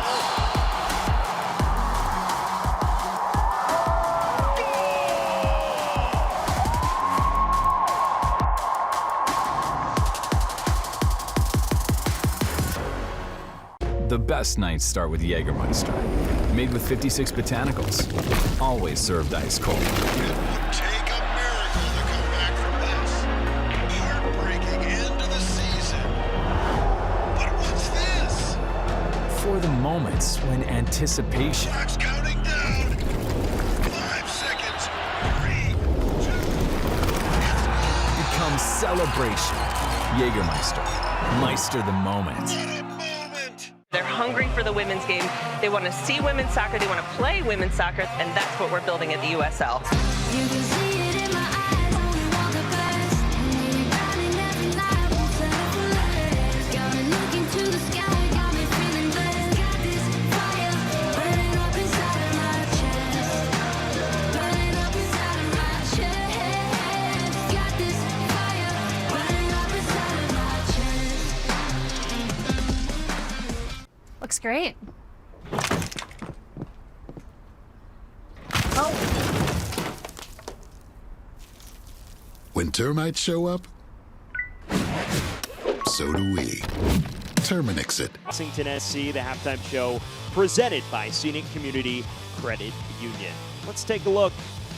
The best nights start with Jägermeister. Made with 56 botanicals. Always served ice cold. It would take a miracle to come back from this. Heartbreaking end to the season. But what's this? For the moments when anticipation Clock's counting down. 5 seconds. 3, 2. becomes celebration. Jägermeister. Meister the moment. They're hungry for the women's game. They want to see women's soccer. They want to play women's soccer, and that's what we're building at the USL. You can see it in my eyes when we walk past. Running every night, won't settle for less. Got me looking to the sky, got me feeling blessed. Got this fire burning up inside of my chest. Burning up inside of my chest. Got this fire burning up inside of my chest. Looks great. When termites show up, so do we. Terminix it. Lexington SC, the halftime show presented by Scenic Community Credit Union. Let's take a look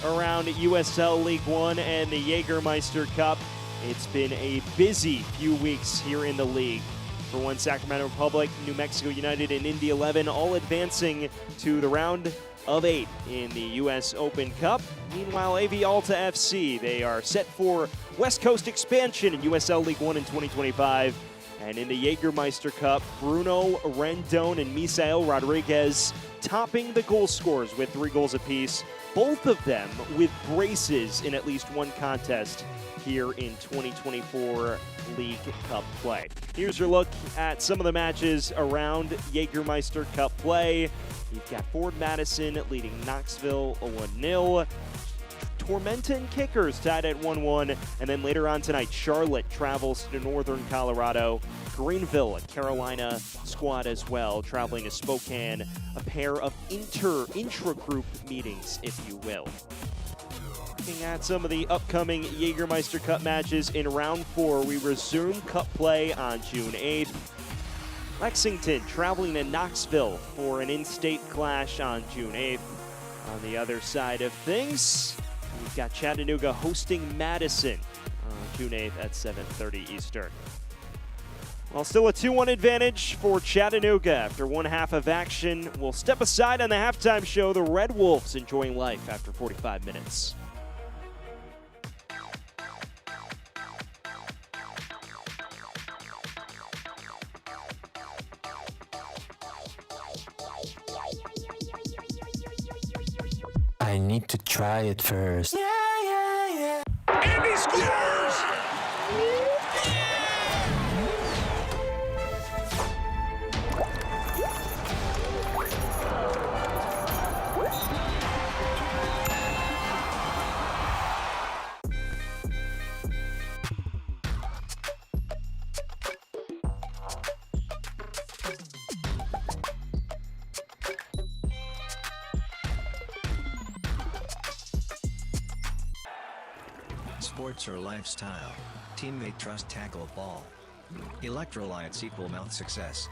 around USL League One and the Jägermeister Cup. It's been a busy few weeks here in the league. For one, Sacramento Republic, New Mexico United, and Indy 11 all advancing to the round of 8 in the U.S. Open Cup. Meanwhile, AV Alta FC, they are set for West Coast expansion in USL League One in 2025. And in the Jägermeister Cup, Bruno Rendon and Misael Rodriguez topping the goal scorers with 3 goals apiece, both of them with braces in at least one contest here in 2024 League Cup play. Here's your look at some of the matches around Jägermeister Cup play. You've got Ford Madison leading Knoxville 1-0. Tormenton Kickers tied at 1-1. And then later on tonight, Charlotte travels to Northern Colorado. Greenville, a Carolina squad as well, traveling to Spokane. A pair of intra-group meetings, if you will. Looking at some of the upcoming Jägermeister Cup matches in round 4, we resume Cup play on June 8th. Lexington traveling to Knoxville for an in-state clash on June 8th. On the other side of things, we've got Chattanooga hosting Madison on June 8th at 7:30 Eastern. Well, still a 2-1 advantage for Chattanooga after one half of action. We'll step aside on the halftime show. The Red Wolves enjoying life after 45 minutes. I need to try it first. And he scores! Sports or lifestyle. Teammate trust tackle ball. Electrolytes equal mouth success.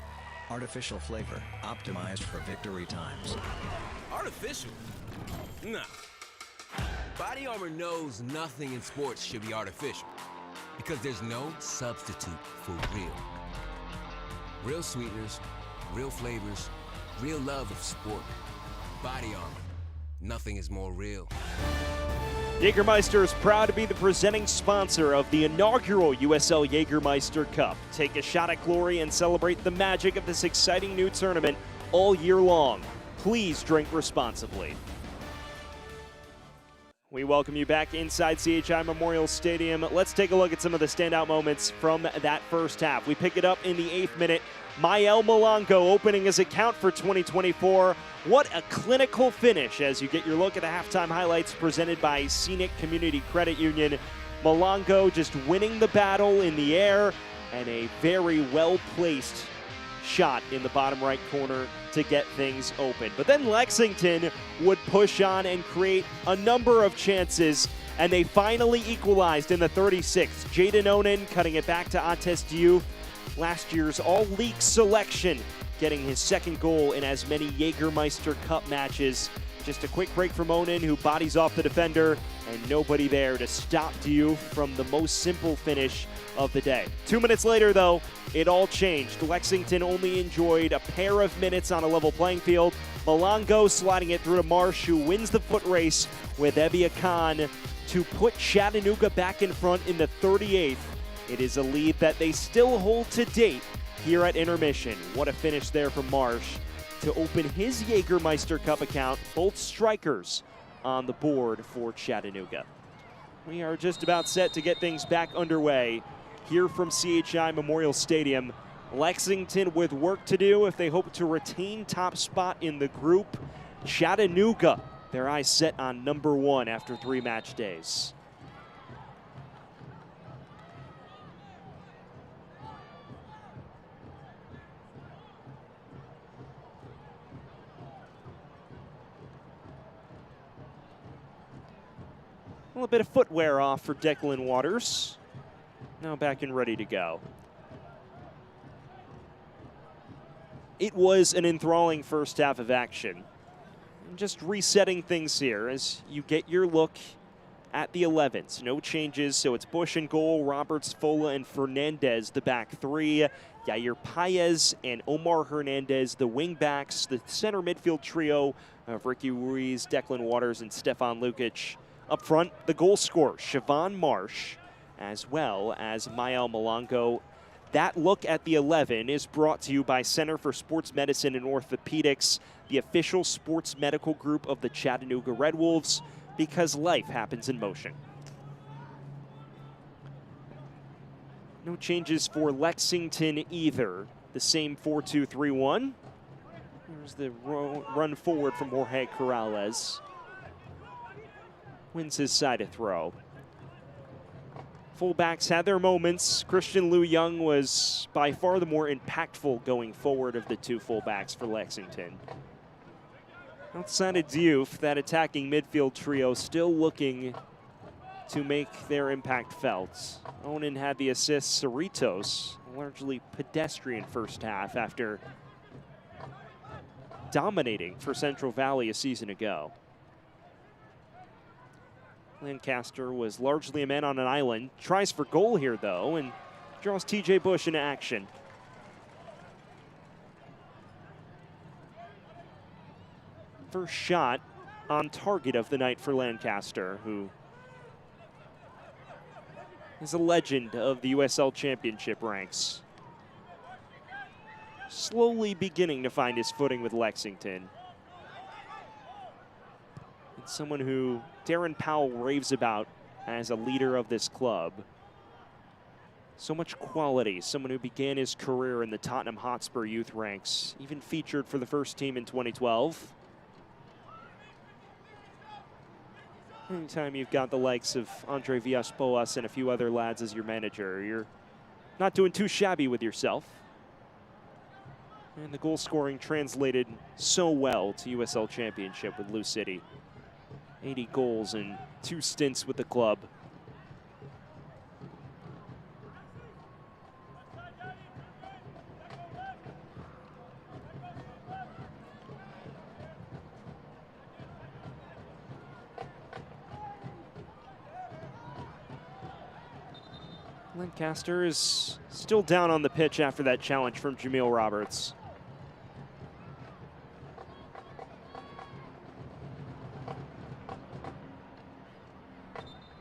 Artificial flavor optimized for victory times. Artificial? Nah. Body Armor knows nothing in sports should be artificial because there's no substitute for real. Real sweeteners, real flavors, real love of sport. Body Armor. Nothing is more real. Jägermeister is proud to be the presenting sponsor of the inaugural USL Jägermeister Cup. Take a shot at glory and celebrate the magic of this exciting new tournament all year long. Please drink responsibly. We welcome you back inside CHI Memorial Stadium. Let's take a look at some of the standout moments from that first half. We pick it up in the 8th minute. Mael Malongo opening his account for 2024. What a clinical finish as you get your look at the halftime highlights presented by Scenic Community Credit Union. Malongo just winning the battle in the air and a very well-placed shot in the bottom right corner to get things open. But then Lexington would push on and create a number of chances, and they finally equalized in the 36th. Jaden Onen cutting it back to Ates Diouf, last year's all-league selection, getting his second goal in as many Jägermeister Cup matches. Just a quick break from Onen, who bodies off the defender, and nobody there to stop Diouf from the most simple finish of the day. 2 minutes later, though, it all changed. Lexington only enjoyed a pair of minutes on a level playing field. Malongo sliding it through to Marsh, who wins the foot race with Ebia Khan to put Chattanooga back in front in the 38th. It is a lead that they still hold to date here at intermission. What a finish there from Marsh to open his Jägermeister Cup account. Both strikers on the board for Chattanooga. We are just about set to get things back underway here from CHI Memorial Stadium. Lexington with work to do if they hope to retain top spot in the group. Chattanooga, their eyes set on number 1 after 3 match days. Well, a bit of footwear off for Declan Waters. Now back and ready to go. It was an enthralling first half of action. And just resetting things here as you get your look at the 11s. No changes, so it's Bush in goal, Roberts, Fola, and Fernandez, the back 3. Yair Paez and Omar Hernandez, the wing backs. The center midfield trio of Ricky Ruiz, Declan Waters, and Stefan Lukic. Up front, the goal scorer, Siobhan Marsh, as well as Mael Malongo. That look at the 11 is brought to you by Center for Sports Medicine and Orthopedics, the official sports medical group of the Chattanooga Red Wolves, because life happens in motion. No changes for Lexington either. The same 4-2-3-1. Here's the run forward from Jorge Corrales. Wins his side to throw. Fullbacks had their moments. Christian Liu Young was by far the more impactful going forward of the 2 fullbacks for Lexington. Outside of Diouf, that attacking midfield trio still looking to make their impact felt. Onen had the assist. Cerritos, largely pedestrian first half after dominating for Central Valley a season ago. Lancaster was largely a man on an island. Tries for goal here, though, and draws TJ Bush into action. First shot on target of the night for Lancaster, who is a legend of the USL Championship ranks. Slowly beginning to find his footing with Lexington. It's someone who Darren Powell raves about as a leader of this club. So much quality, someone who began his career in the Tottenham Hotspur youth ranks, even featured for the first team in 2012. Anytime you've got the likes of Andre Villas-Boas and a few other lads as your manager, you're not doing too shabby with yourself. And the goal scoring translated so well to USL Championship with Lou City. 80 goals in 2 stints with the club. Lancaster is still down on the pitch after that challenge from Jameel Roberts.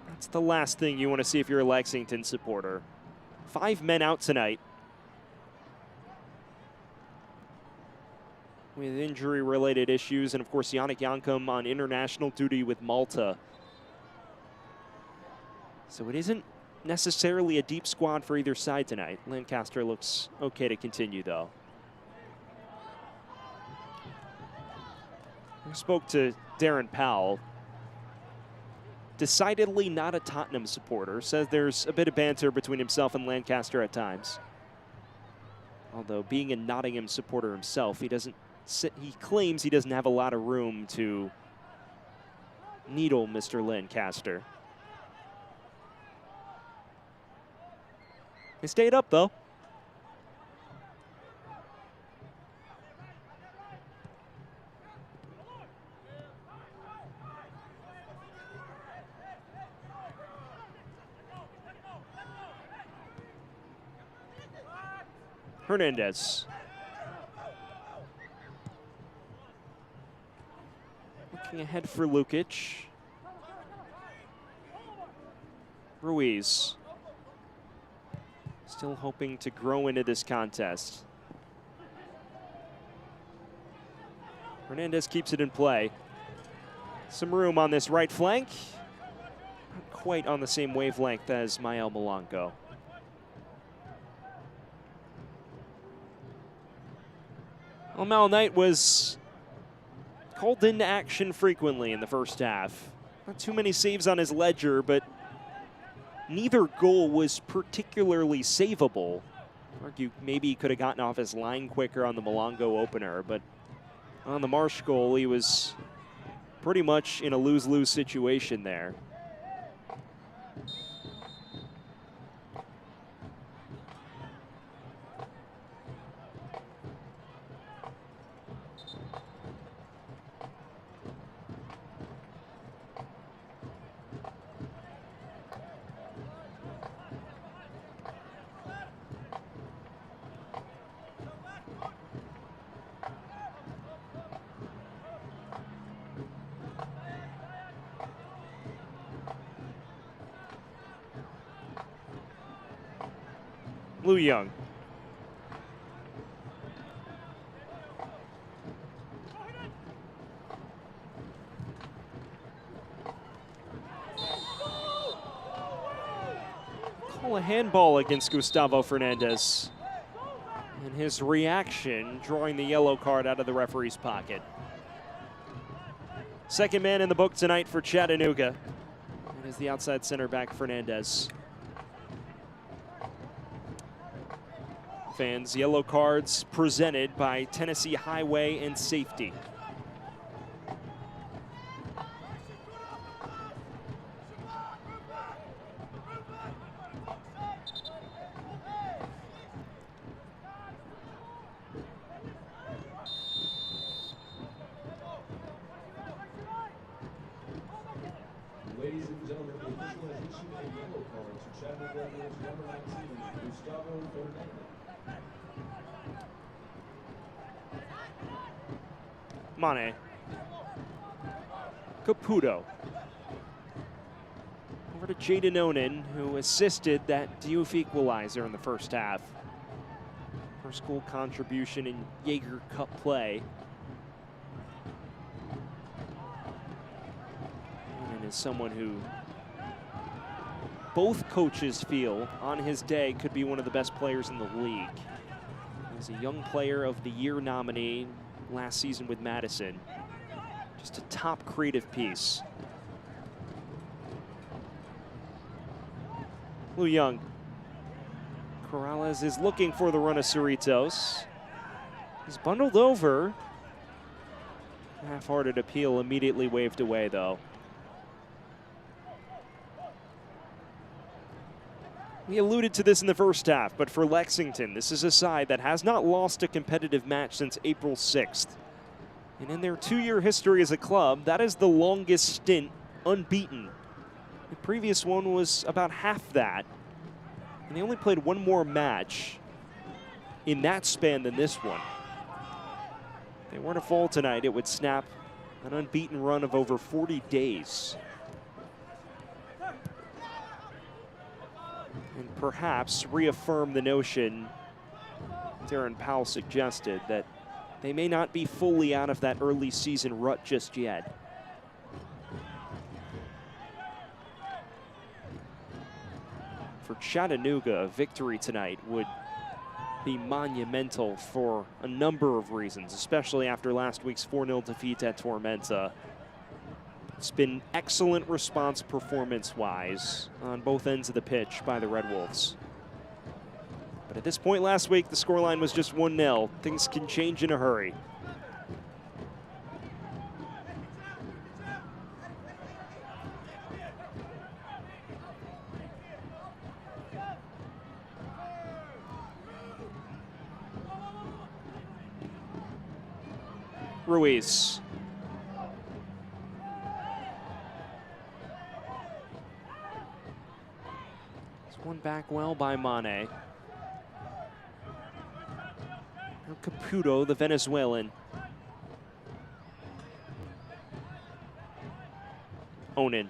That's the last thing you want to see if you're a Lexington supporter. 5 men out tonight with injury-related issues, and of course Yannick Yankum on international duty with Malta. So it isn't necessarily a deep squad for either side tonight. Lancaster looks okay to continue, though. I spoke to Darren Powell. Decidedly not a Tottenham supporter. Says there's a bit of banter between himself and Lancaster at times. Although being a Nottingham supporter himself, he claims he doesn't have a lot of room to needle Mr. Lancaster. They stayed up, though. Hernandez. Looking ahead for Lukic. Ruiz. Still hoping to grow into this contest. Hernandez keeps it in play. Some room on this right flank. Not quite on the same wavelength as Mael Malanco. Well, Mal Knight was called into action frequently in the first half. Not too many saves on his ledger, but neither goal was particularly savable. Argue maybe he could have gotten off his line quicker on the Malongo opener, but on the Marsh goal, he was pretty much in a lose-lose situation there. Lou Young. Call a handball against Gustavo Fernandez. And his reaction drawing the yellow card out of the referee's pocket. Second man in the book tonight for Chattanooga. It is the outside center back Fernandez. Fans, yellow cards presented by Tennessee Highway and Safety. Ladies and gentlemen, the official has issued a yellow card to Chattanooga number 19, Gustavo Fernandez. Mane. Caputo. Over to Jaden Onen, who assisted that Diouf equalizer in the first half. First goal contribution in Jaeger Cup play. as someone who both coaches feel on his day could be one of the best players in the league. He's a Young Player of the Year nominee last season with Madison. Just a top creative piece. Lou Young. Corrales is looking for the run of Cerritos. He's bundled over. Half-hearted appeal immediately waved away, though. We alluded to this in the first half, but for Lexington, this is a side that has not lost a competitive match since April 6th. And in their 2-year history as a club, that is the longest stint unbeaten. The previous one was about half that. And they only played one more match in that span than this one. If they were to fall tonight, it would snap an unbeaten run of over 40 days. And perhaps reaffirm the notion Darren Powell suggested, that they may not be fully out of that early season rut just yet. For Chattanooga, a victory tonight would be monumental for a number of reasons, especially after last week's 4-0 defeat at Tormenta. It's been excellent response performance-wise on both ends of the pitch by the Red Wolves. But at this point last week, the scoreline was just 1-0. Things can change in a hurry. Ruiz. It's won back well by Mane. Now Caputo, the Venezuelan. Onan.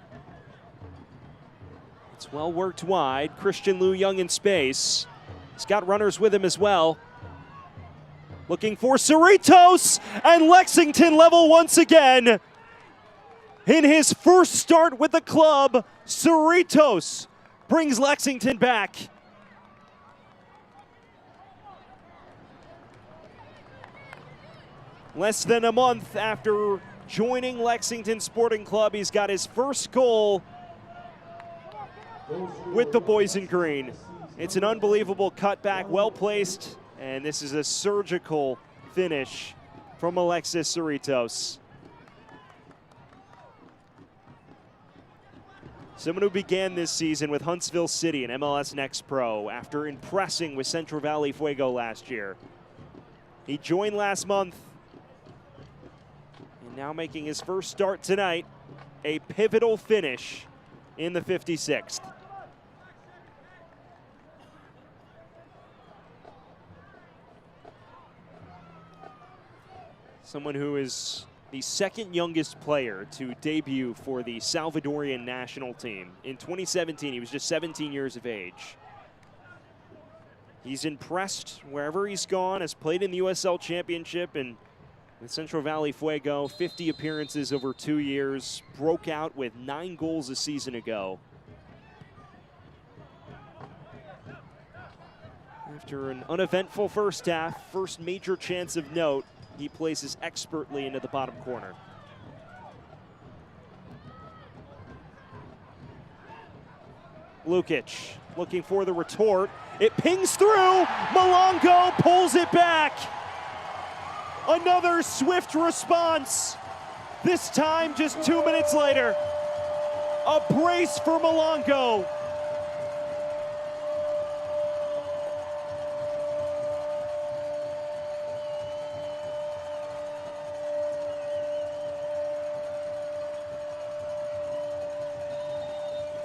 It's well worked wide. Christian Lou Young in space. He's got runners with him as well. Looking for Cerritos, and Lexington level once again. In his first start with the club, Cerritos brings Lexington back. Less than a month after joining Lexington Sporting Club, he's got his first goal with the boys in green. It's an unbelievable cutback, well placed. And this is a surgical finish from Alexis Cerritos. Someone who began this season with Huntsville City and MLS Next Pro after impressing with Central Valley Fuego last year. He joined last month and now making his first start tonight, a pivotal finish in the 56th. Someone who is the second youngest player to debut for the Salvadorian national team. In 2017, he was just 17 years of age. He's impressed wherever he's gone, has played in the USL Championship and with Central Valley Fuego, 50 appearances over 2 years, broke out with 9 goals a season ago. After an uneventful first half, first major chance of note, he places expertly into the bottom corner. Lukic looking for the retort. It pings through. Malongo pulls it back. Another swift response. This time just 2 minutes later. A brace for Malongo.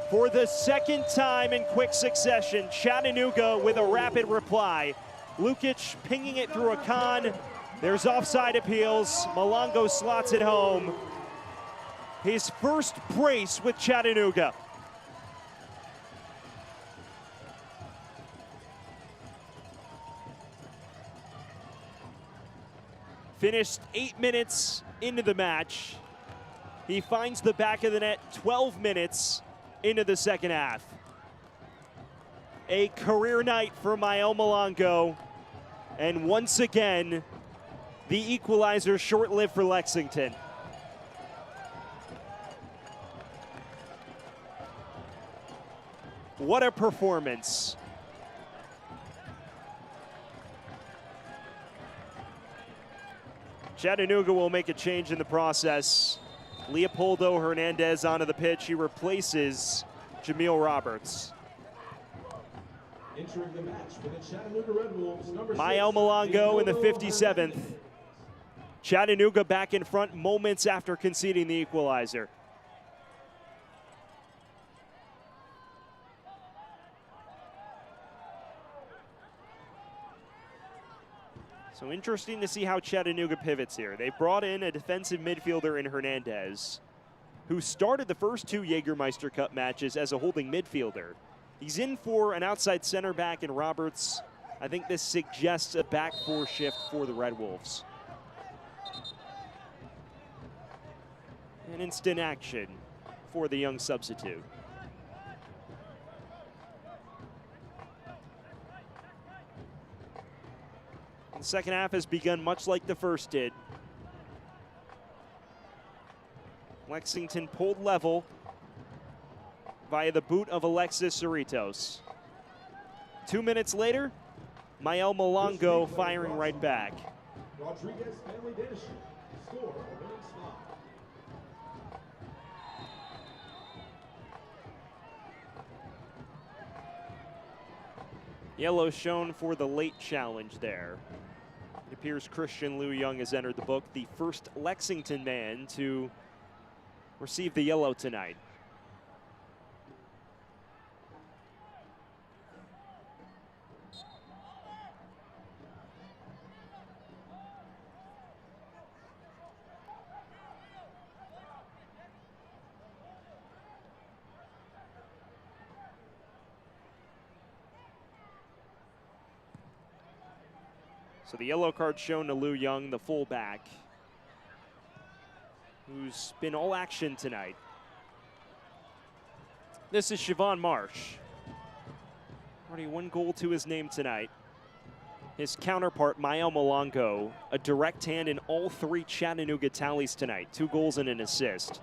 For the second time in quick succession, Chattanooga with a rapid reply. Lukic pinging it through a con. There's offside appeals. Malongo slots it home. His first brace with Chattanooga. Finished 8 minutes into the match. He finds the back of the net 12 minutes into the second half. A career night for Mael Malongo. And once again, the equalizer short-lived for Lexington. What a performance. Chattanooga will make a change in the process. Leopoldo Hernandez onto the pitch. He replaces Jameel Roberts. Entering the match for the Chattanooga Red Wolves, number 6, Mael Malongo in the 57th. Chattanooga back in front moments after conceding the equalizer. So interesting to see how Chattanooga pivots here. They brought in a defensive midfielder in Hernandez, who started the first 2 Jägermeister Cup matches as a holding midfielder. He's in for an outside center back in Roberts. I think this suggests a back 4 shift for the Red Wolves. An instant action for the young substitute. The second half has begun much like the first did. Lexington pulled level via the boot of Alexis Cerritos. 2 minutes later, Mael Malongo firing right back. Rodriguez family dish. Score a winning spot. Yellow shown for the late challenge there. It appears Christian Liu Young has entered the book, the first Lexington man to receive the yellow tonight. So the yellow card shown to Liu Young, the fullback, who's been all action tonight. This is Siobhan Marsh. Already 1 goal to his name tonight. His counterpart, Mael Malongo, a direct hand in all 3 Chattanooga tallies tonight. 2 goals and an assist.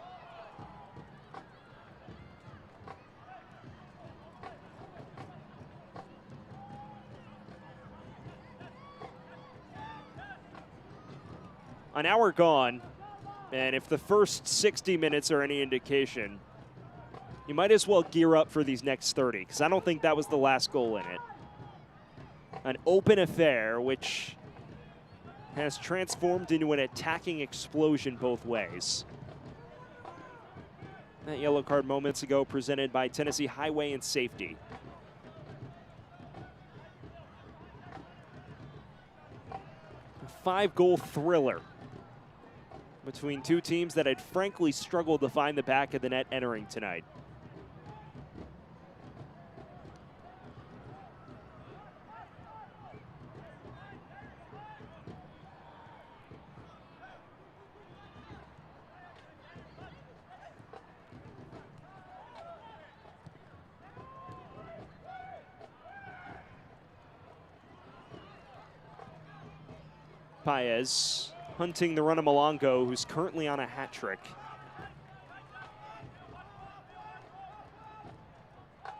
An hour gone, and if the first 60 minutes are any indication, you might as well gear up for these next 30, because I don't think that was the last goal in it. An open affair, which has transformed into an attacking explosion both ways. That yellow card moments ago presented by Tennessee Highway and Safety. A 5-goal thriller between 2 teams that had frankly struggled to find the back of the net entering tonight. Paez hunting the run of Malongo, who's currently on a hat trick.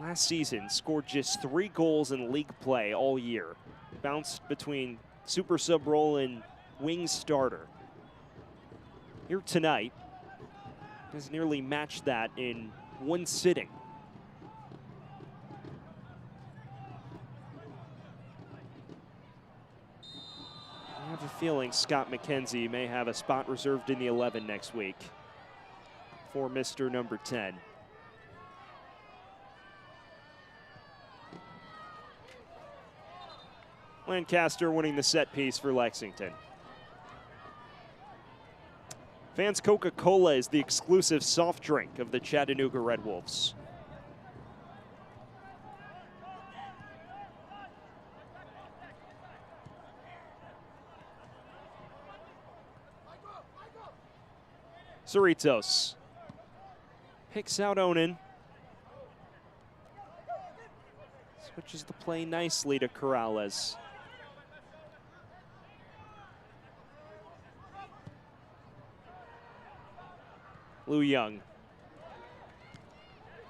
Last season, scored just 3 goals in league play all year. Bounced between super sub role and wing starter. Here tonight, has nearly matched that in 1 sitting. I have a feeling Scott McKenzie may have a spot reserved in the 11 next week for Mr. Number 10. Lancaster winning the set piece for Lexington. Vans Coca-Cola is the exclusive soft drink of the Chattanooga Red Wolves. Cerritos picks out Onan. Switches the play nicely to Corrales. Lou Young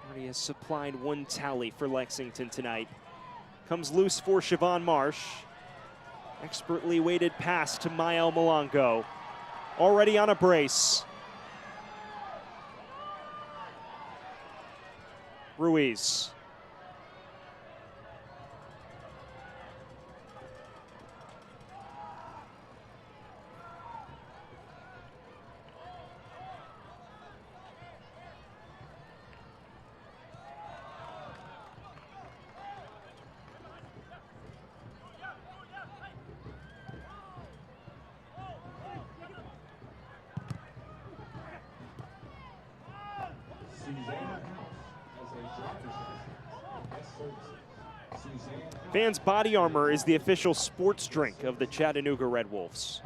already has supplied one tally for Lexington tonight. Comes loose for Siobhan Marsh. Expertly weighted pass to Mael Malongo. Already on a brace. Ruiz. Vans Body Armor is the official sports drink of the Chattanooga Red Wolves.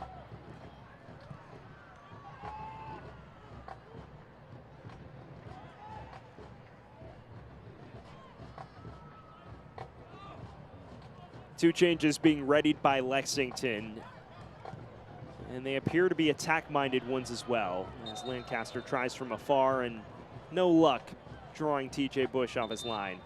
Two changes being readied by Lexington. And they appear to be attack-minded ones as well, as Lancaster tries from afar and no luck drawing TJ Bush off his line.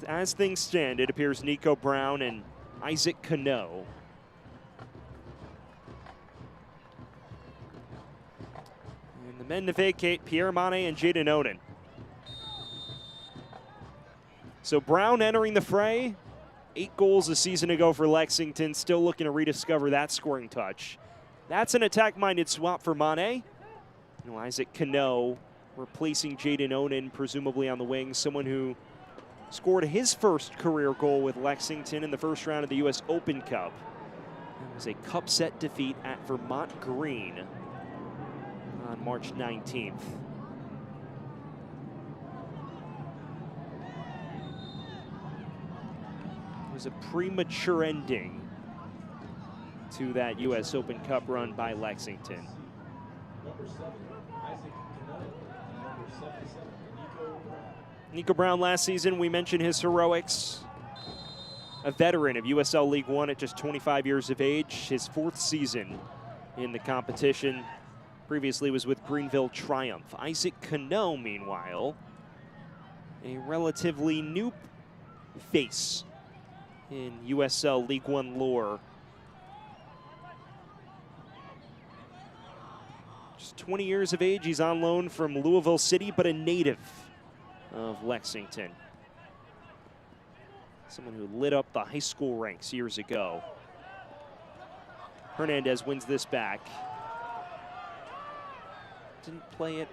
As things stand, it appears Nico Brown and Isaac Cano. And the men to vacate, Pierre Mane and Jaden Onan. So Brown entering the fray. 8 goals a season ago for Lexington, still looking to rediscover that scoring touch. That's an attack-minded swap for Mane. Isaac Cano replacing Jaden Onan, presumably on the wing, someone who scored his first career goal with Lexington in the first round of the U.S. Open Cup. It was a cup set defeat at Vermont Green on March 19th. It was a premature ending to that U.S. Open Cup run by Lexington. Number 7, Isaac Cano, and number 77, Nico Brown. Nico Brown last season, we mentioned his heroics. A veteran of USL League One at just 25 years of age. His 4th season in the competition. Previously was with Greenville Triumph. Isaac Cano, meanwhile, a relatively new face in USL League One lore. Just 20 years of age, he's on loan from Louisville City, but a native of Lexington. Someone who lit up the high school ranks years ago. Hernandez wins this back. Didn't play it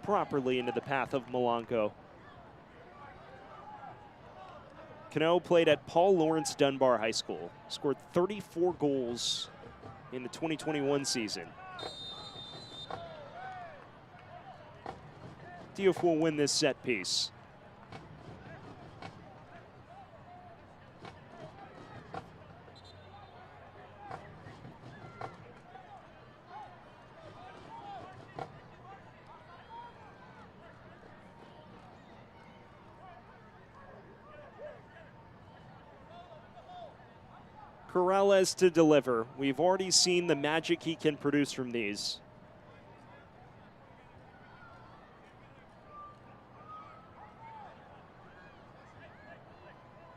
properly into the path of Malongo. Cano played at Paul Lawrence Dunbar High School. Scored 34 goals in the 2021 season. Diouf will win this set piece. Corrales to deliver. We've already seen the magic he can produce from these.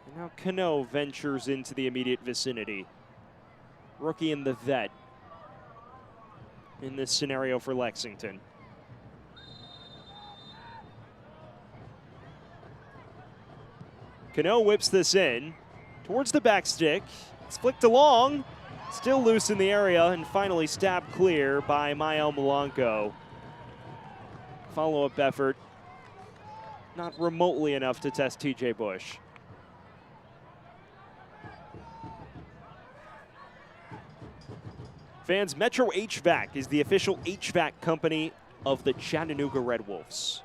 And now Cano ventures into the immediate vicinity. Rookie and the vet in this scenario for Lexington. Cano whips this in towards the back stick. It's flicked along, still loose in the area, and finally stabbed clear by Mael Malongo. Follow-up effort, not remotely enough to test TJ Bush. Fans, Metro HVAC is the official HVAC company of the Chattanooga Red Wolves.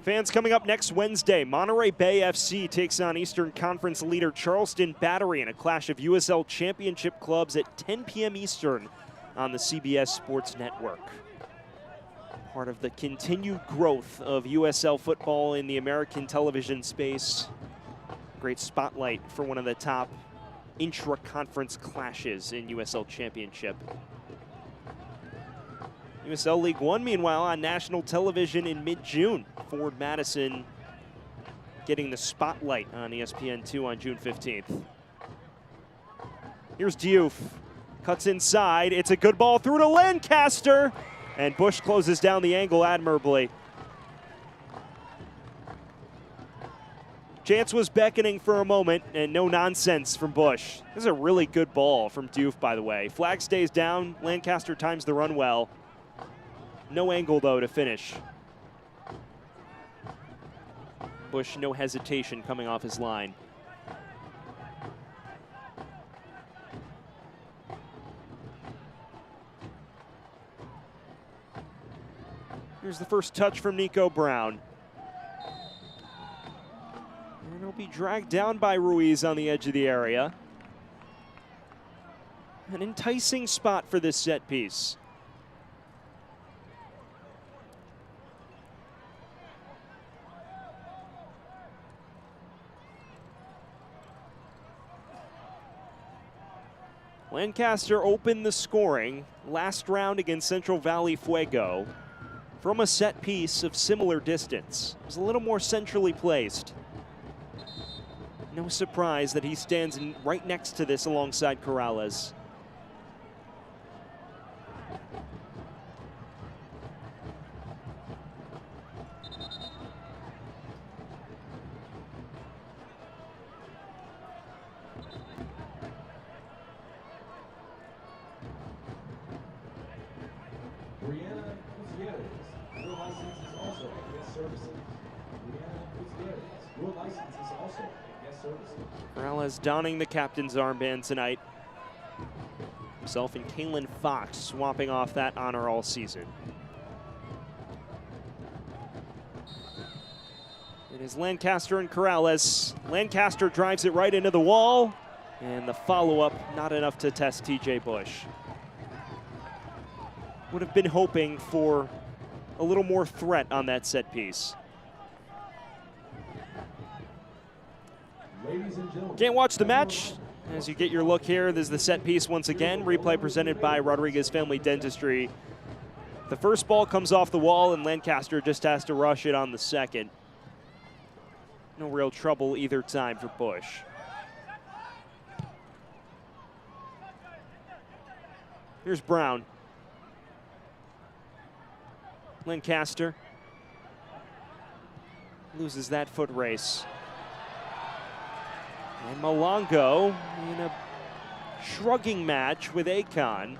Fans coming up next Wednesday. Monterey Bay FC takes on Eastern Conference leader Charleston Battery in a clash of USL Championship clubs at 10 p.m. Eastern on the CBS Sports Network. Part of the continued growth of USL football in the American television space. Great spotlight for one of the top intra-conference clashes in USL Championship. USL League One, meanwhile, on national television in mid-June. Forward Madison getting the spotlight on ESPN2 on June 15th. Here's Diouf, cuts inside. It's a good ball through to Lancaster, and Bush closes down the angle admirably. Chance was beckoning for a moment, and no nonsense from Bush. This is a really good ball from Diouf, by the way. Flag stays down. Lancaster times the run well. No angle, though, to finish. Bush, no hesitation coming off his line. Here's the first touch from Nico Brown. And he'll be dragged down by Ruiz on the edge of the area. An enticing spot for this set piece. Lancaster opened the scoring last round against Central Valley Fuego from a set piece of similar distance. It was a little more centrally placed. No surprise that he stands right next to this alongside Corrales. Corrales donning the captain's armband tonight. Himself and Kalen Fox swapping off that honor all season. It is Lancaster and Corrales. Lancaster drives it right into the wall, and the follow-up not enough to test TJ Bush. Would have been hoping for a little more threat on that set piece. Can't watch the match. As you get your look here, there's the set piece once again. Replay presented by Rodriguez Family Dentistry. The first ball comes off the wall, and Lancaster just has to rush it on the second. No real trouble either time for Bush. Here's Brown. Lancaster loses that foot race. And Malongo in a shrugging match with Akon.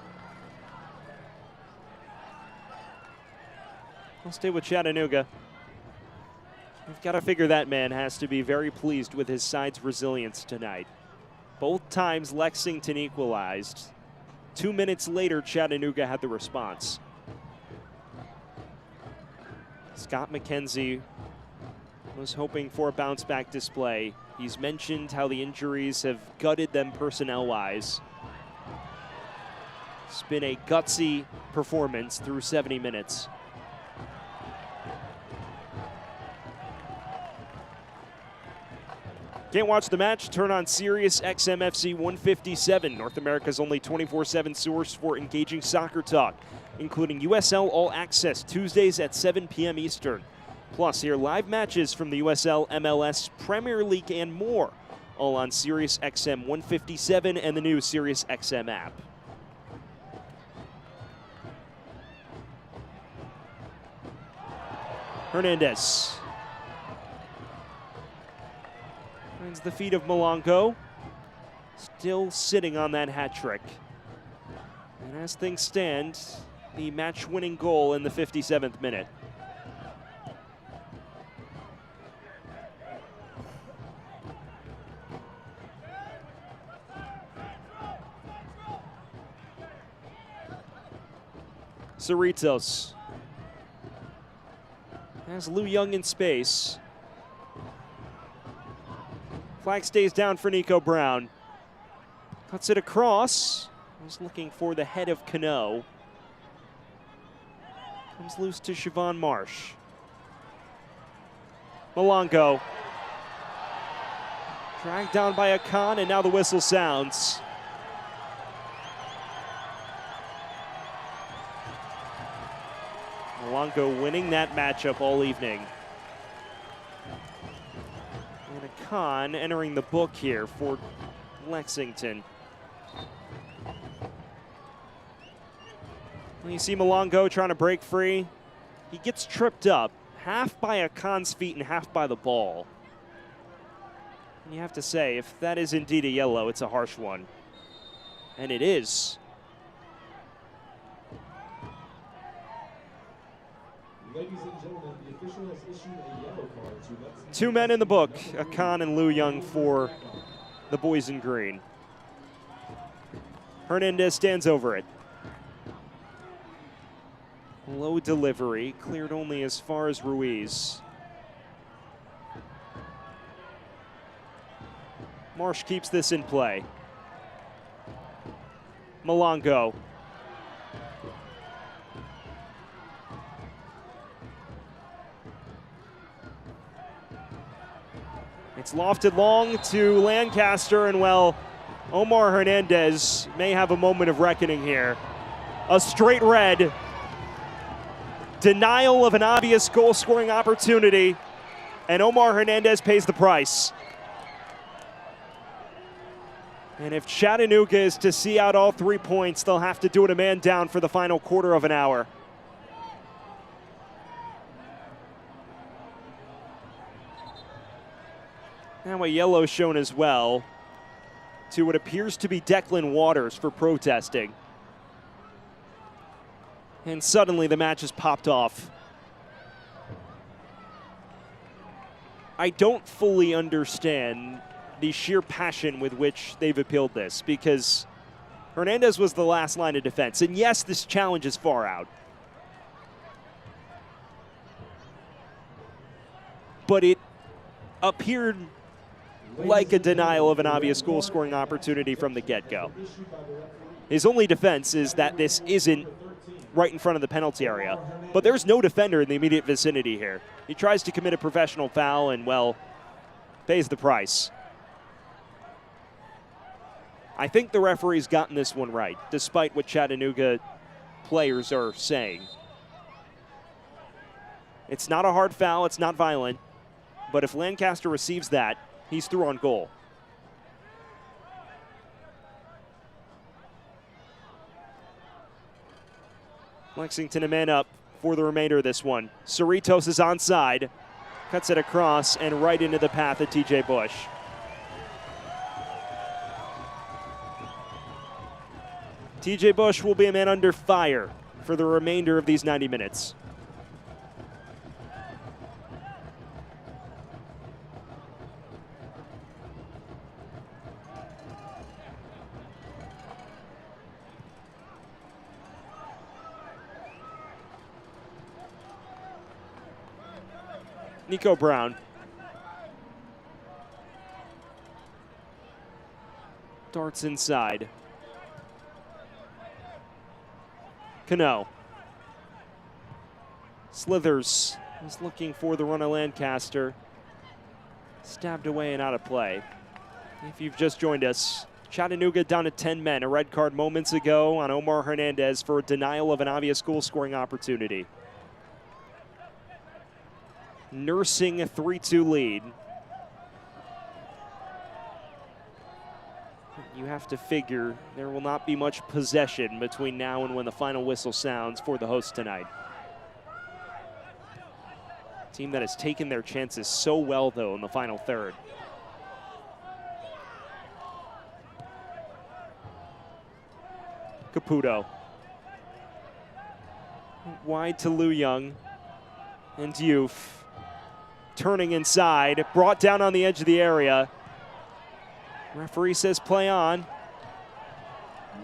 I'll stay with Chattanooga. We've got to figure that man has to be very pleased with his side's resilience tonight. Both times Lexington equalized. 2 minutes later, Chattanooga had the response. Scott McKenzie was hoping for a bounce-back display. He's mentioned how the injuries have gutted them personnel-wise. It's been a gutsy performance through 70 minutes. Can't watch the match? Turn on Sirius XM FC 157, North America's only 24/7 source for engaging soccer talk, including USL All Access Tuesdays at 7 p.m. Eastern. Plus, hear live matches from the USL, MLS, Premier League, and more, all on Sirius XM 157 and the new Sirius XM app. Hernandez finds the feet of Malongo, still sitting on that hat trick. And as things stand, the match-winning goal in the 57th minute. Cerritos Has Liu Young in space. Flag stays down for Nico Brown. Cuts it across. Was looking for the head of Cano. Comes loose to Siobhan Marsh. Malongo. Dragged down by Akan, and now the whistle sounds. Malongo winning that matchup all evening. And Akan entering the book here for Lexington. Well, you see Malongo trying to break free. He gets tripped up, half by Akan's feet and half by the ball. And you have to say, if that is indeed a yellow, it's a harsh one. And it is. Ladies and gentlemen, the official has issued a yellow card to Lexington. 2 men in the book, Akan and Liu Young for the boys in green. Hernandez stands over it. Low delivery, cleared only as far as Ruiz. Marsh keeps this in play. Malongo. It's lofted long to Lancaster, and well, Omar Hernandez may have a moment of reckoning here. A straight red. Denial of an obvious goal-scoring opportunity, and Omar Hernandez pays the price. And if Chattanooga is to see out all 3 points, they'll have to do it a man down for the final quarter of an hour. Now a yellow shown as well to what appears to be Declan Waters for protesting. And suddenly the match has popped off. I don't fully understand the sheer passion with which they've appealed this, because Hernandez was the last line of defense. And yes, this challenge is far out. But it appeared like a denial of an obvious goal-scoring opportunity from the get-go. His only defense is that this isn't right in front of the penalty area, but there's no defender in the immediate vicinity here. He tries to commit a professional foul and, well, pays the price. I think the referee's gotten this one right, despite what Chattanooga players are saying. It's not a hard foul, it's not violent, but if Lancaster receives that, he's through on goal. Lexington a man up for the remainder of this one. Cerritos is onside, cuts it across and right into the path of TJ Bush. TJ Bush will be a man under fire for the remainder of these 90 minutes. Nico Brown. Darts inside. Cano. Slithers is looking for the run of Lancaster. Stabbed away and out of play. If you've just joined us, Chattanooga down to 10 men. A red card moments ago on Omar Hernandez for a denial of an obvious goal-scoring opportunity. Nursing a 3-2 lead. You have to figure there will not be much possession between now and when the final whistle sounds for the hosts tonight. Team that has taken their chances so well, though, in the final third. Caputo. Wide to Liu Young. And Youth. Turning inside, brought down on the edge of the area. Referee says play on.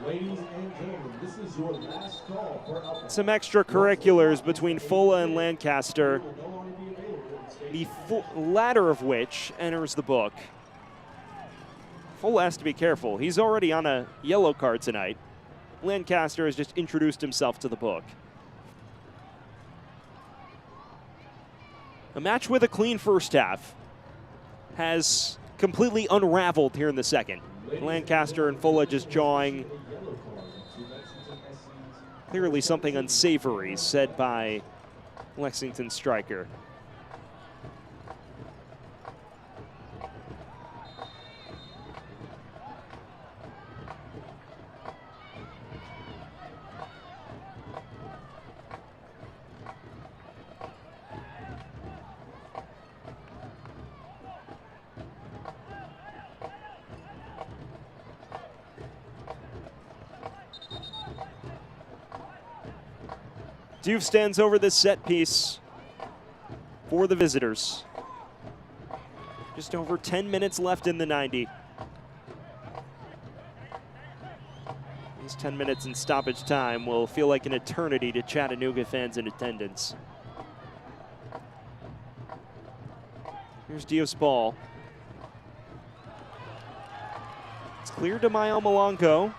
Ladies and gentlemen, this is your last call for Some extracurriculars between Fulla and Lancaster. the latter of which enters the book. Full has to be careful. He's already on a yellow card tonight. Lancaster has just introduced himself to the book. A match with a clean first half has completely unraveled here in the second. Lancaster and Fulla just jawing. Clearly something unsavory said by Lexington striker. Diouf stands over this set piece for the visitors. Just over 10 minutes left in the 90. These 10 minutes in stoppage time will feel like an eternity to Chattanooga fans in attendance. Here's Diouf's ball. It's cleared to Mael Malongo.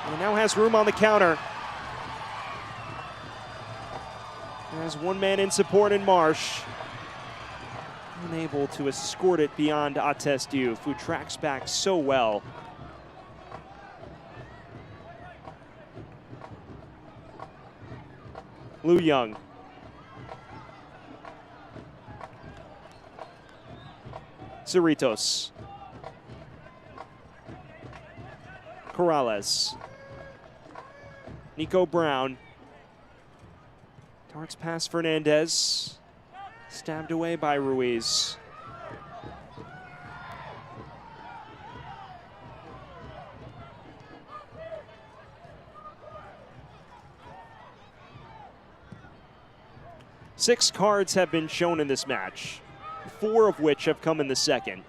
And now has room on the counter. There's one man in support in Marsh. Unable to escort it beyond Ates Diouf, who tracks back so well. Lou Young. Cerritos. Corrales. Nico Brown. Darts past Fernandez. Stabbed away by Ruiz. Six cards have been shown in this match, 4 of which have come in the second.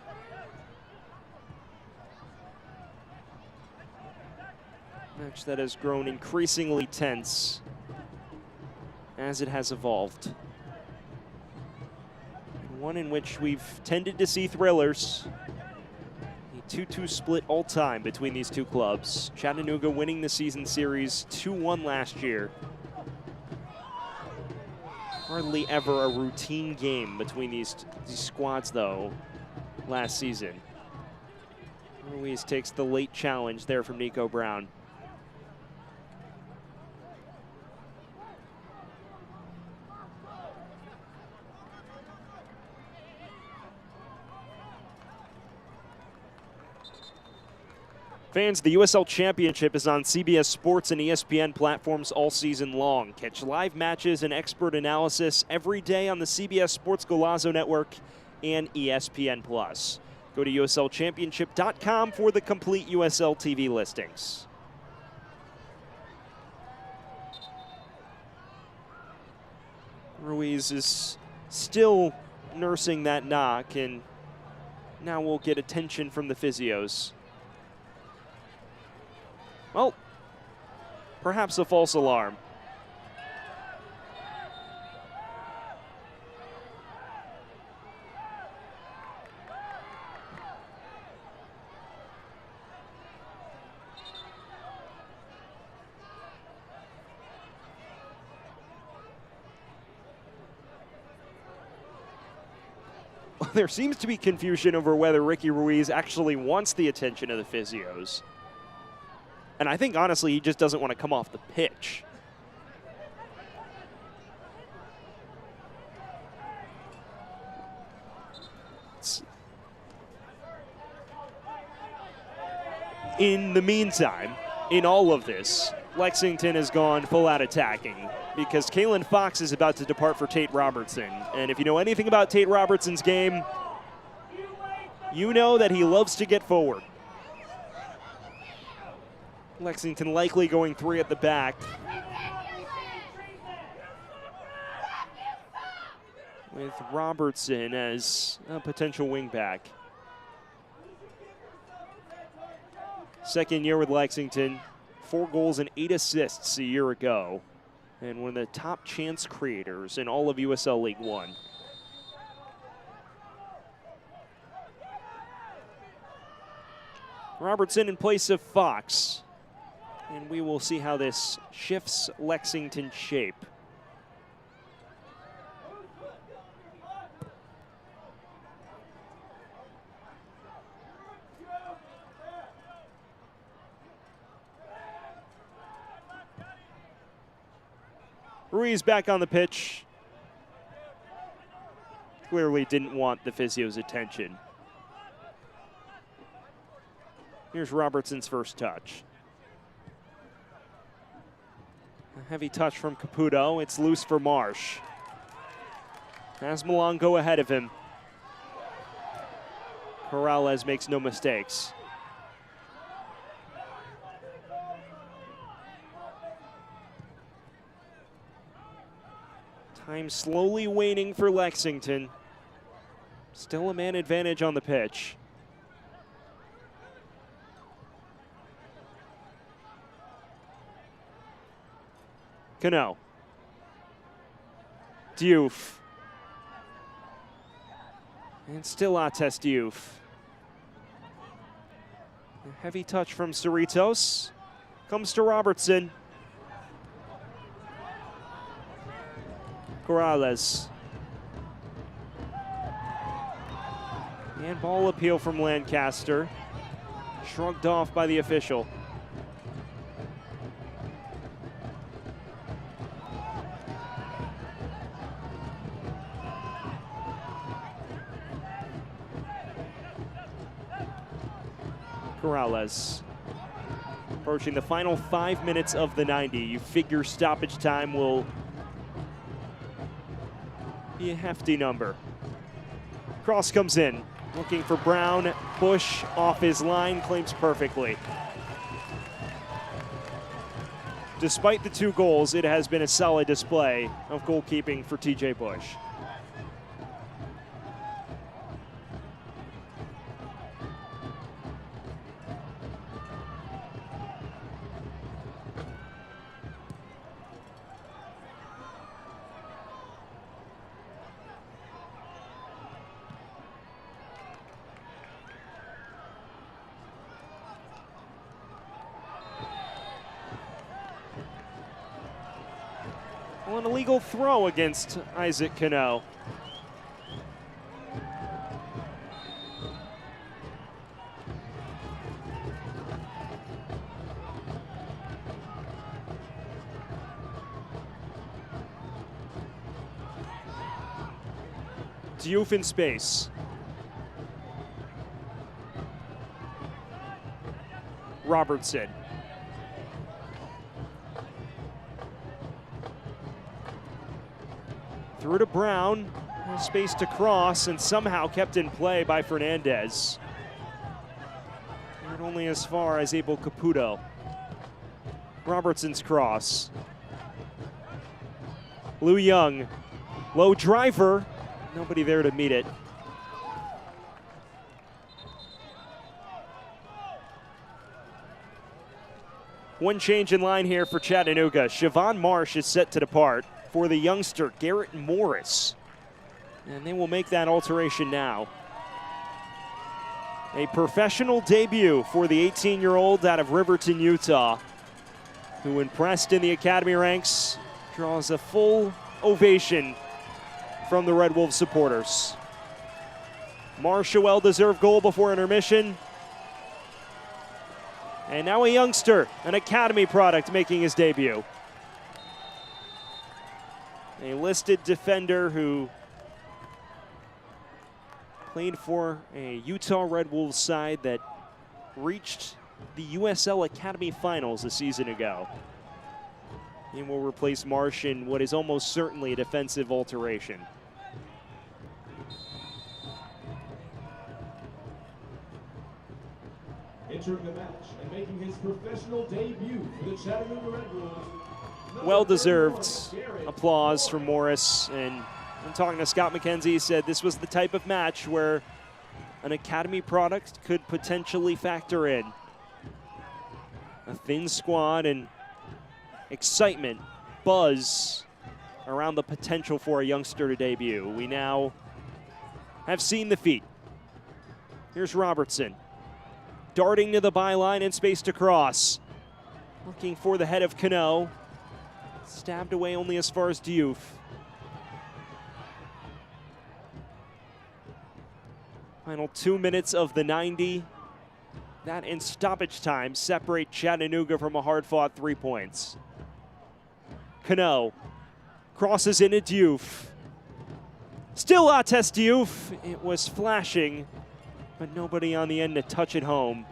Match that has grown increasingly tense as it has evolved. One in which we've tended to see thrillers. A 2-2 split all time between these two clubs. Chattanooga winning the season series 2-1 last year. Hardly ever a routine game between these squads though last season. Ruiz takes the late challenge there from Nico Brown. Fans, the USL Championship is on CBS Sports and ESPN platforms all season long. Catch live matches and expert analysis every day on the CBS Sports Golazo Network and ESPN+. Go to USLChampionship.com for the complete USL TV listings. Ruiz is still nursing that knock, and now we'll get attention from the physios. Well, perhaps a false alarm. There seems to be confusion over whether Ricky Ruiz actually wants the attention of the physios. And I think, honestly, he just doesn't want to come off the pitch. In the meantime, in all of this, Lexington has gone full out attacking because Kalen Fox is about to depart for Tate Robertson. And if you know anything about Tate Robertson's game, you know that he loves to get forward. Lexington likely going 3 at the back. With Robertson as a potential wingback. Second year with Lexington, 4 goals and 8 assists a year ago. And one of the top chance creators in all of USL League One. Robertson in place of Fox. And we will see how this shifts Lexington's shape. Ruiz back on the pitch. Clearly didn't want the physio's attention. Here's Robertson's first touch. A heavy touch from Caputo. It's loose for Marsh. Has Milan go ahead of him. Corrales makes no mistakes. Time slowly waning for Lexington. Still a man advantage on the pitch. Cano. Diouf. And still Ates Diouf. A heavy touch from Cerritos. Comes to Robertson. Corrales. And ball appeal from Lancaster. Shrugged off by the official. Corrales. Approaching the final 5 minutes of the 90. You figure stoppage time will be a hefty number. Cross comes in. Looking for Brown. Bush off his line, claims perfectly. Despite the 2 goals, it has been a solid display of goalkeeping for TJ Bush. Well, an illegal throw against Isaac Cano. Diouf in space. Robertson. Through to Brown, space to cross, and somehow kept in play by Fernandez. And only as far as Abel Caputo. Robertson's cross. Lou Young, low driver, nobody there to meet it. One change in line here for Chattanooga. Siobhan Marsh is set to depart for the youngster Garrett Morris. And they will make that alteration now. A professional debut for the 18-year-old out of Riverton, Utah, who impressed in the academy ranks, draws a full ovation from the Red Wolves supporters. Marsh, a well-deserved goal before intermission. And now a youngster, an academy product, making his debut. A listed defender who played for a Utah Red Wolves side that reached the USL Academy finals a season ago. And will replace Marsh in what is almost certainly a defensive alteration. Entering the match and making his professional debut for the Chattanooga Red Wolves. Well-deserved applause from Morris. And I'm talking to Scott McKenzie, he said this was the type of match where an academy product could potentially factor in. A thin squad and excitement, buzz around the potential for a youngster to debut. We now have seen the feat. Here's Robertson. Darting to the byline and space to cross. Looking for the head of Cano. Stabbed away only as far as Diouf. Final 2 minutes of the 90. That and stoppage time separate Chattanooga from a hard-fought 3 points. Cano crosses into Diouf. Still Ates Diouf. It was flashing, but nobody on the end to touch it home.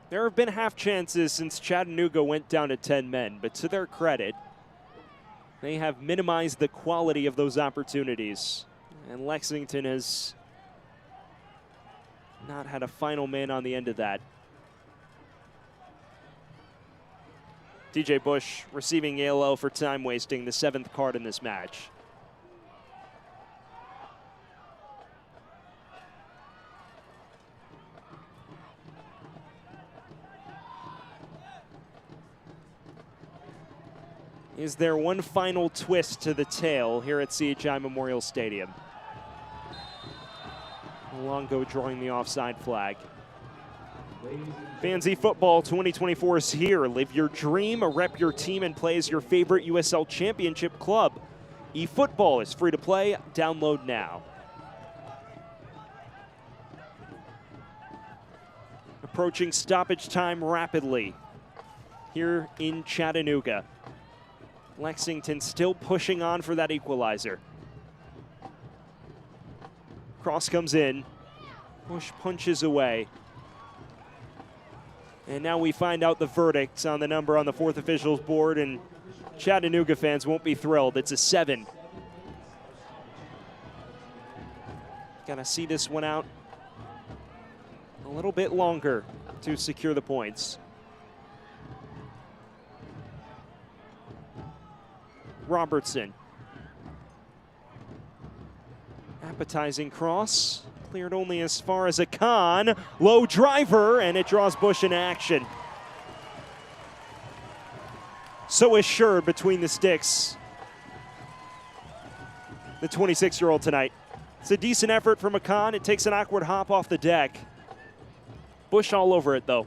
There have been half chances since Chattanooga went down to 10 men, but to their credit, they have minimized the quality of those opportunities. And Lexington has not had a final man on the end of that. TJ Bush receiving yellow for time wasting, the 7th card in this match. Is there one final twist to the tale here at CHI Memorial Stadium? Longo drawing the offside flag. Fancy Football 2024 is here. Live your dream, rep your team, and play as your favorite USL Championship club. eFootball is free to play. Download now. Approaching stoppage time rapidly here in Chattanooga. Lexington still pushing on for that equalizer. Cross comes in. Bush punches away. And now we find out the verdict on the number on the 4th officials board, and Chattanooga fans won't be thrilled. It's a 7. Gotta see this one out a little bit longer to secure the points. Robertson. Appetizing cross. Cleared only as far as a Khan. Low driver, and it draws Bush into action. So assured between the sticks. The 26-year-old tonight. It's a decent effort from Khan. It takes an awkward hop off the deck. Bush all over it, though.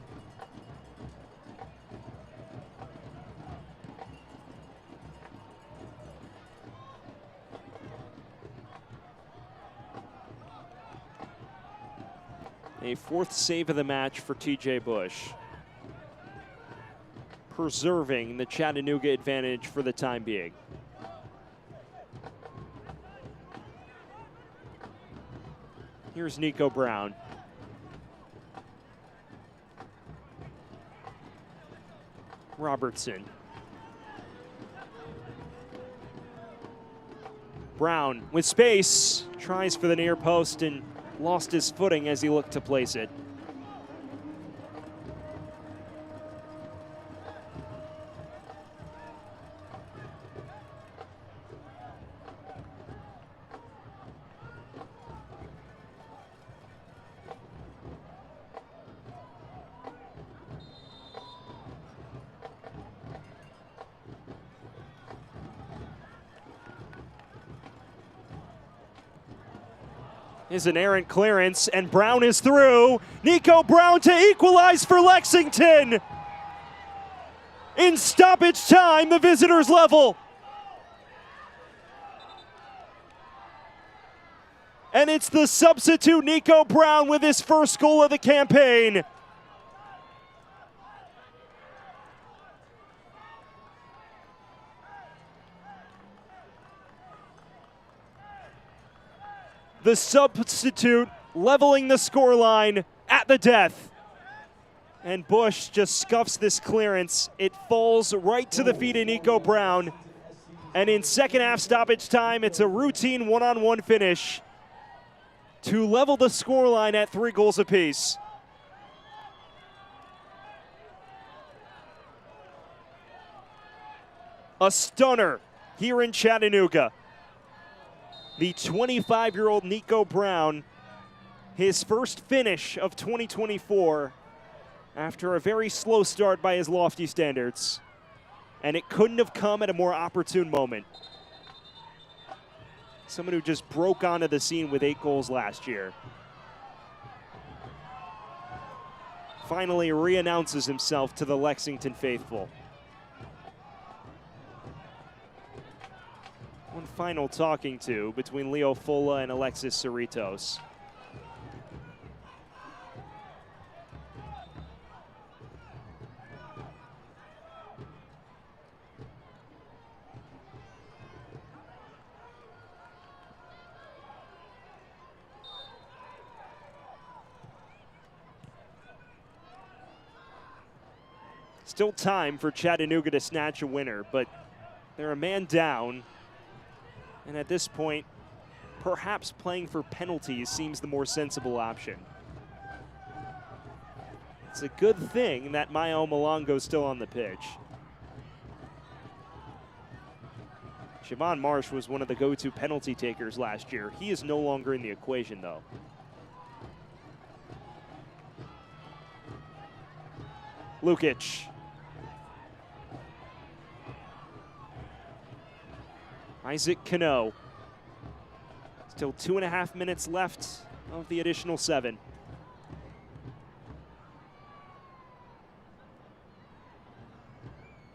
A 4th save of the match for TJ Bush. Preserving the Chattanooga advantage for the time being. Here's Nico Brown. Robertson. Brown with space, tries for the near post and lost his footing as he looked to place it. Is an errant clearance, and Brown is through. Nico Brown to equalize for Lexington. In stoppage time, the visitors level. And it's the substitute Nico Brown with his first goal of the campaign. The substitute leveling the scoreline at the death. And Bush just scuffs this clearance. It falls right to the feet of Nico Brown. And in second half stoppage time, it's a routine one-on-one finish to level the scoreline at 3 goals apiece. A stunner here in Chattanooga. The 25-year-old Nico Brown his first finish of 2024 after a very slow start by his lofty standards. And it couldn't have come at a more opportune moment. Someone who just broke onto the scene with 8 goals last year. Finally re-announces himself to the Lexington faithful. One final talking to between Leo Fola and Alexis Cerritos. Still time for Chattanooga to snatch a winner, but they're a man down. And at this point, perhaps playing for penalties seems the more sensible option. It's a good thing that Mayo Malongo's still on the pitch. Siobhan Marsh was one of the go-to penalty takers last year. He is no longer in the equation, though. Lukic. Isaac Cano. Still 2.5 minutes left of the additional 7.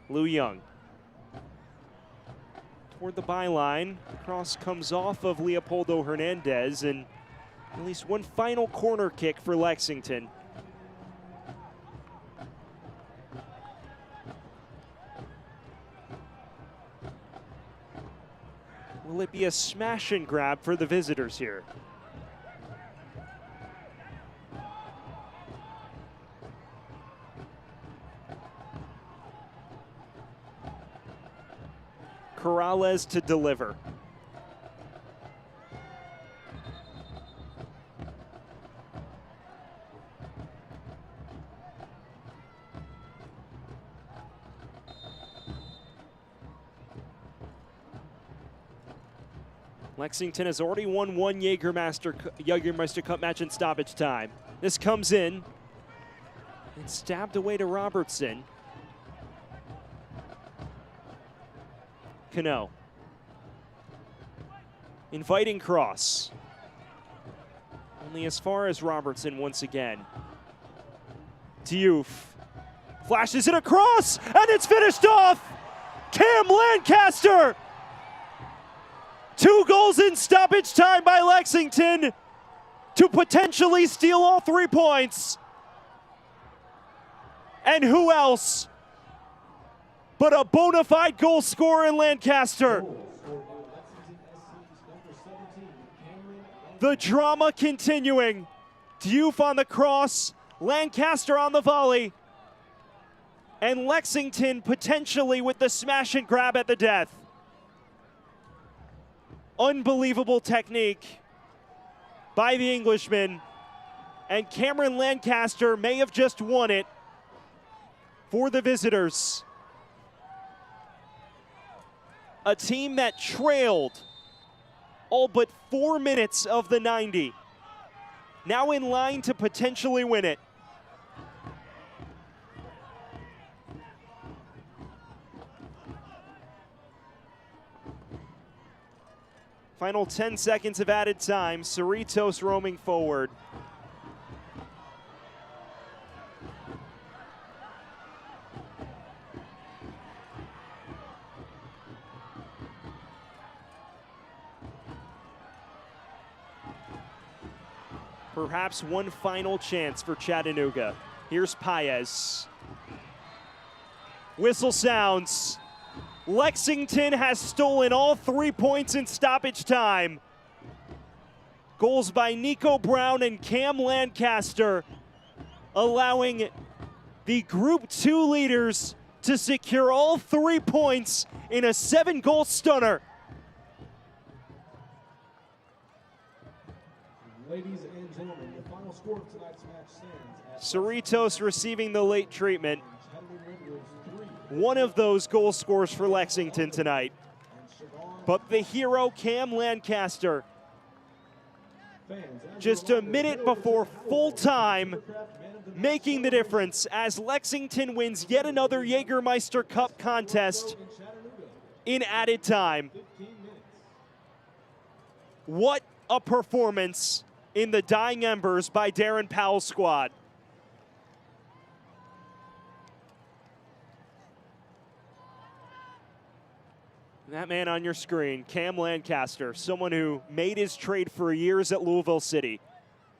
Lou Young. Toward the byline. Cross comes off of Leopoldo Hernandez, and at least one final corner kick for Lexington. Will it be a smash and grab for the visitors here? Corrales to deliver. Lexington has already won one Jägermeister Cup match in stoppage time. This comes in. It's stabbed away to Robertson. Cano. Inviting cross. Only as far as Robertson once again. Diouf. Flashes it across, and it's finished off! Cam Lancaster! 2 goals in stoppage time by Lexington to potentially steal all 3 points. And who else but a bona fide goal scorer in Lancaster? The drama continuing. Diouf on the cross, Lancaster on the volley, and Lexington potentially with the smash and grab at the death. Unbelievable technique by the Englishman, and Cameron Lancaster may have just won it for the visitors. A team that trailed all but 4 minutes of the 90, now in line to potentially win it. Final 10 seconds of added time. Cerritos roaming forward. Perhaps one final chance for Chattanooga. Here's Paez. Whistle sounds. Lexington has stolen all 3 points in stoppage time. Goals by Nico Brown and Cam Lancaster, allowing the Group 2 leaders to secure all 3 points in a 7-goal stunner. Ladies and gentlemen, the final score of tonight's match stands at Cerritos receiving the late treatment. One of those goal scorers for Lexington tonight. But the hero, Cam Lancaster, just a minute before full time, making the difference as Lexington wins yet another Jägermeister Cup contest in added time. What a performance in the dying embers by Darren Powell's squad. That man on your screen, Cam Lancaster, someone who made his trade for years at Louisville City,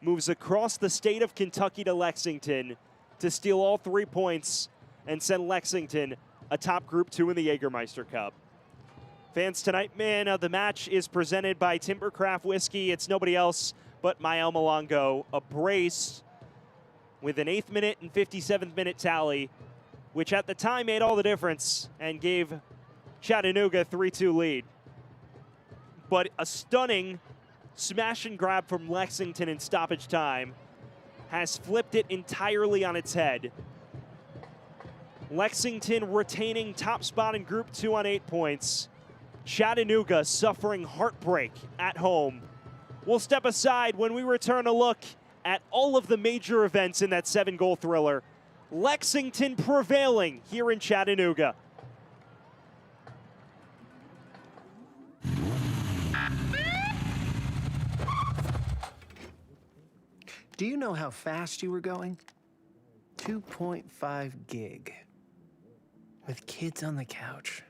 moves across the state of Kentucky to Lexington to steal all 3 points and send Lexington atop Group 2 in the Jägermeister Cup. Fans, tonight, man of the match is presented by Timbercraft Whiskey. It's nobody else but Mael Malongo, a brace with an 8th minute and 57th minute tally, which at the time made all the difference and gave Chattanooga a 3-2 lead. But a stunning smash and grab from Lexington in stoppage time has flipped it entirely on its head. Lexington retaining top spot in Group 2 on 8 points. Chattanooga suffering heartbreak at home. We'll step aside when we return to look at all of the major events in that 7-goal thriller. Lexington prevailing here in Chattanooga. Do you know how fast you were going? 2.5 gig. With kids on the couch.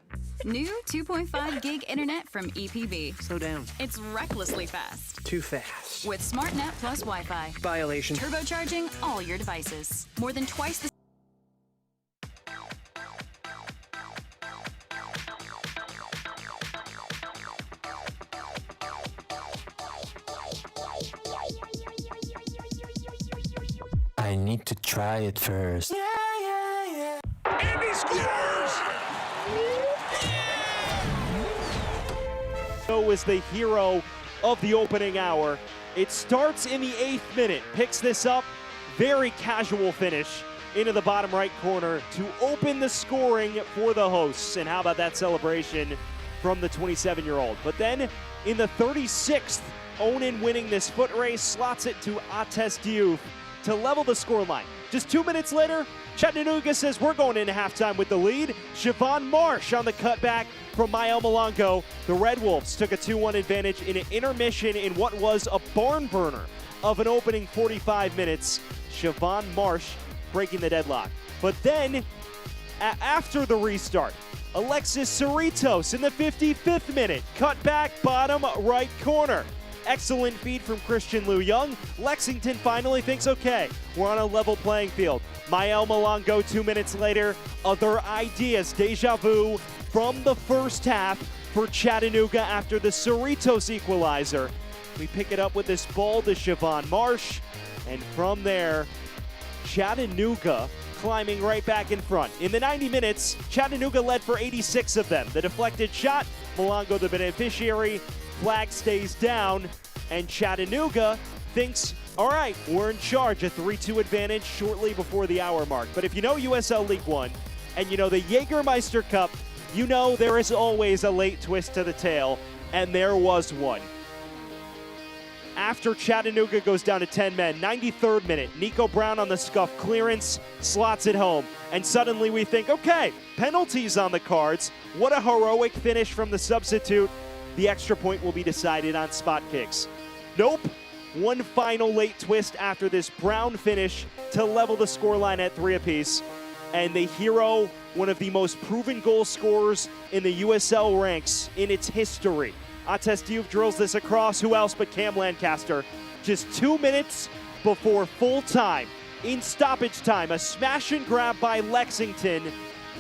New 2.5 gig internet from EPB. Slow down. It's recklessly fast. Too fast. With SmartNet plus Wi-Fi. Violation. Turbocharging all your devices. More than twice the I need to try it first. And he scores! Was the hero of the opening hour. It starts in the 8th minute, picks this up, very casual finish into the bottom right corner to open the scoring for the hosts. And how about that celebration from the 27-year-old? But then in the 36th, Onan winning this foot race, slots it to Atest Youth to level the scoreline. Just 2 minutes later, Chattanooga says we're going into halftime with the lead. Siobhan Marsh on the cutback from Mael Malongo. The Red Wolves took a 2-1 advantage in an intermission in what was a barn burner of an opening 45 minutes. Siobhan Marsh breaking the deadlock. But then, after the restart, Alexis Cerritos in the 55th minute. Cut back, bottom right corner. Excellent feed from Christian Liu Young. Lexington finally thinks, okay, we're on a level playing field. Mael Malongo 2 minutes later. Other ideas, deja vu from the first half for Chattanooga after the Cerritos equalizer. We pick it up with this ball to Siobhan Marsh. And from there, Chattanooga climbing right back in front. In the 90 minutes, Chattanooga led for 86 of them. The deflected shot, Malongo the beneficiary. Flag stays down, and Chattanooga thinks, all right, we're in charge, a 3-2 advantage shortly before the hour mark. But if you know USL League One, and you know the Jägermeister Cup, you know there is always a late twist to the tale, and there was one. After Chattanooga goes down to 10 men, 93rd minute, Nico Brown on the scuff clearance, slots it home. And suddenly we think, okay, penalties on the cards. What a heroic finish from the substitute. The extra point will be decided on spot kicks. Nope. One final late twist after this Brown finish to level the scoreline at 3 apiece. And the hero, one of the most proven goal scorers in the USL ranks in its history. Atest Youth drills this across. Who else but Cam Lancaster? Just 2 minutes before full time. In stoppage time, a smash and grab by Lexington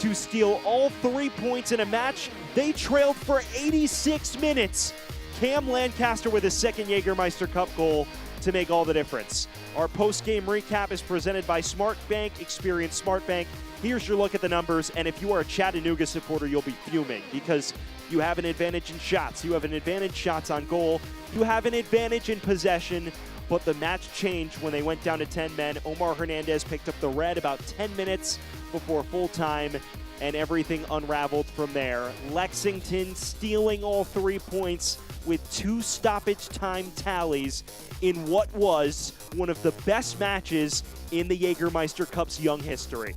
to steal all 3 points in a match they trailed for 86 minutes. Cam Lancaster with his second Jägermeister Cup goal to make all the difference. Our post-game recap is presented by SmartBank. Experience SmartBank. Here's your look at the numbers, and if you are a Chattanooga supporter, you'll be fuming because you have an advantage in shots. You have an advantage shots on goal. You have an advantage in possession, but the match changed when they went down to 10 men. Omar Hernandez picked up the red about 10 minutes before full time. and everything unraveled from there. Lexington stealing all 3 points with 2 stoppage time tallies in what was one of the best matches in the Jägermeister Cup's young history.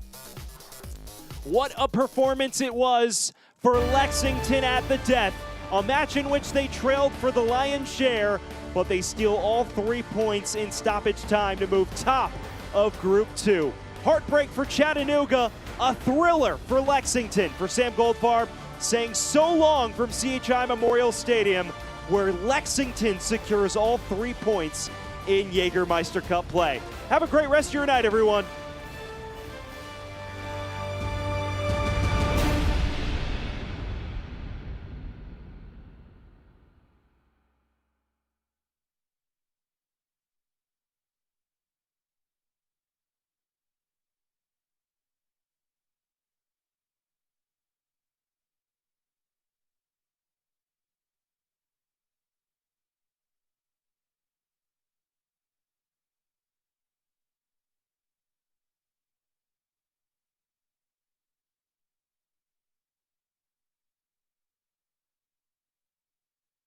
What a performance it was for Lexington at the death. A match in which they trailed for the lion's share, but they steal all 3 points in stoppage time to move top of Group 2. Heartbreak for Chattanooga, a thriller for Lexington. For Sam Goldfarb, saying so long from CHI Memorial Stadium, where Lexington secures all 3 points in Jägermeister Cup play. Have a great rest of your night, everyone.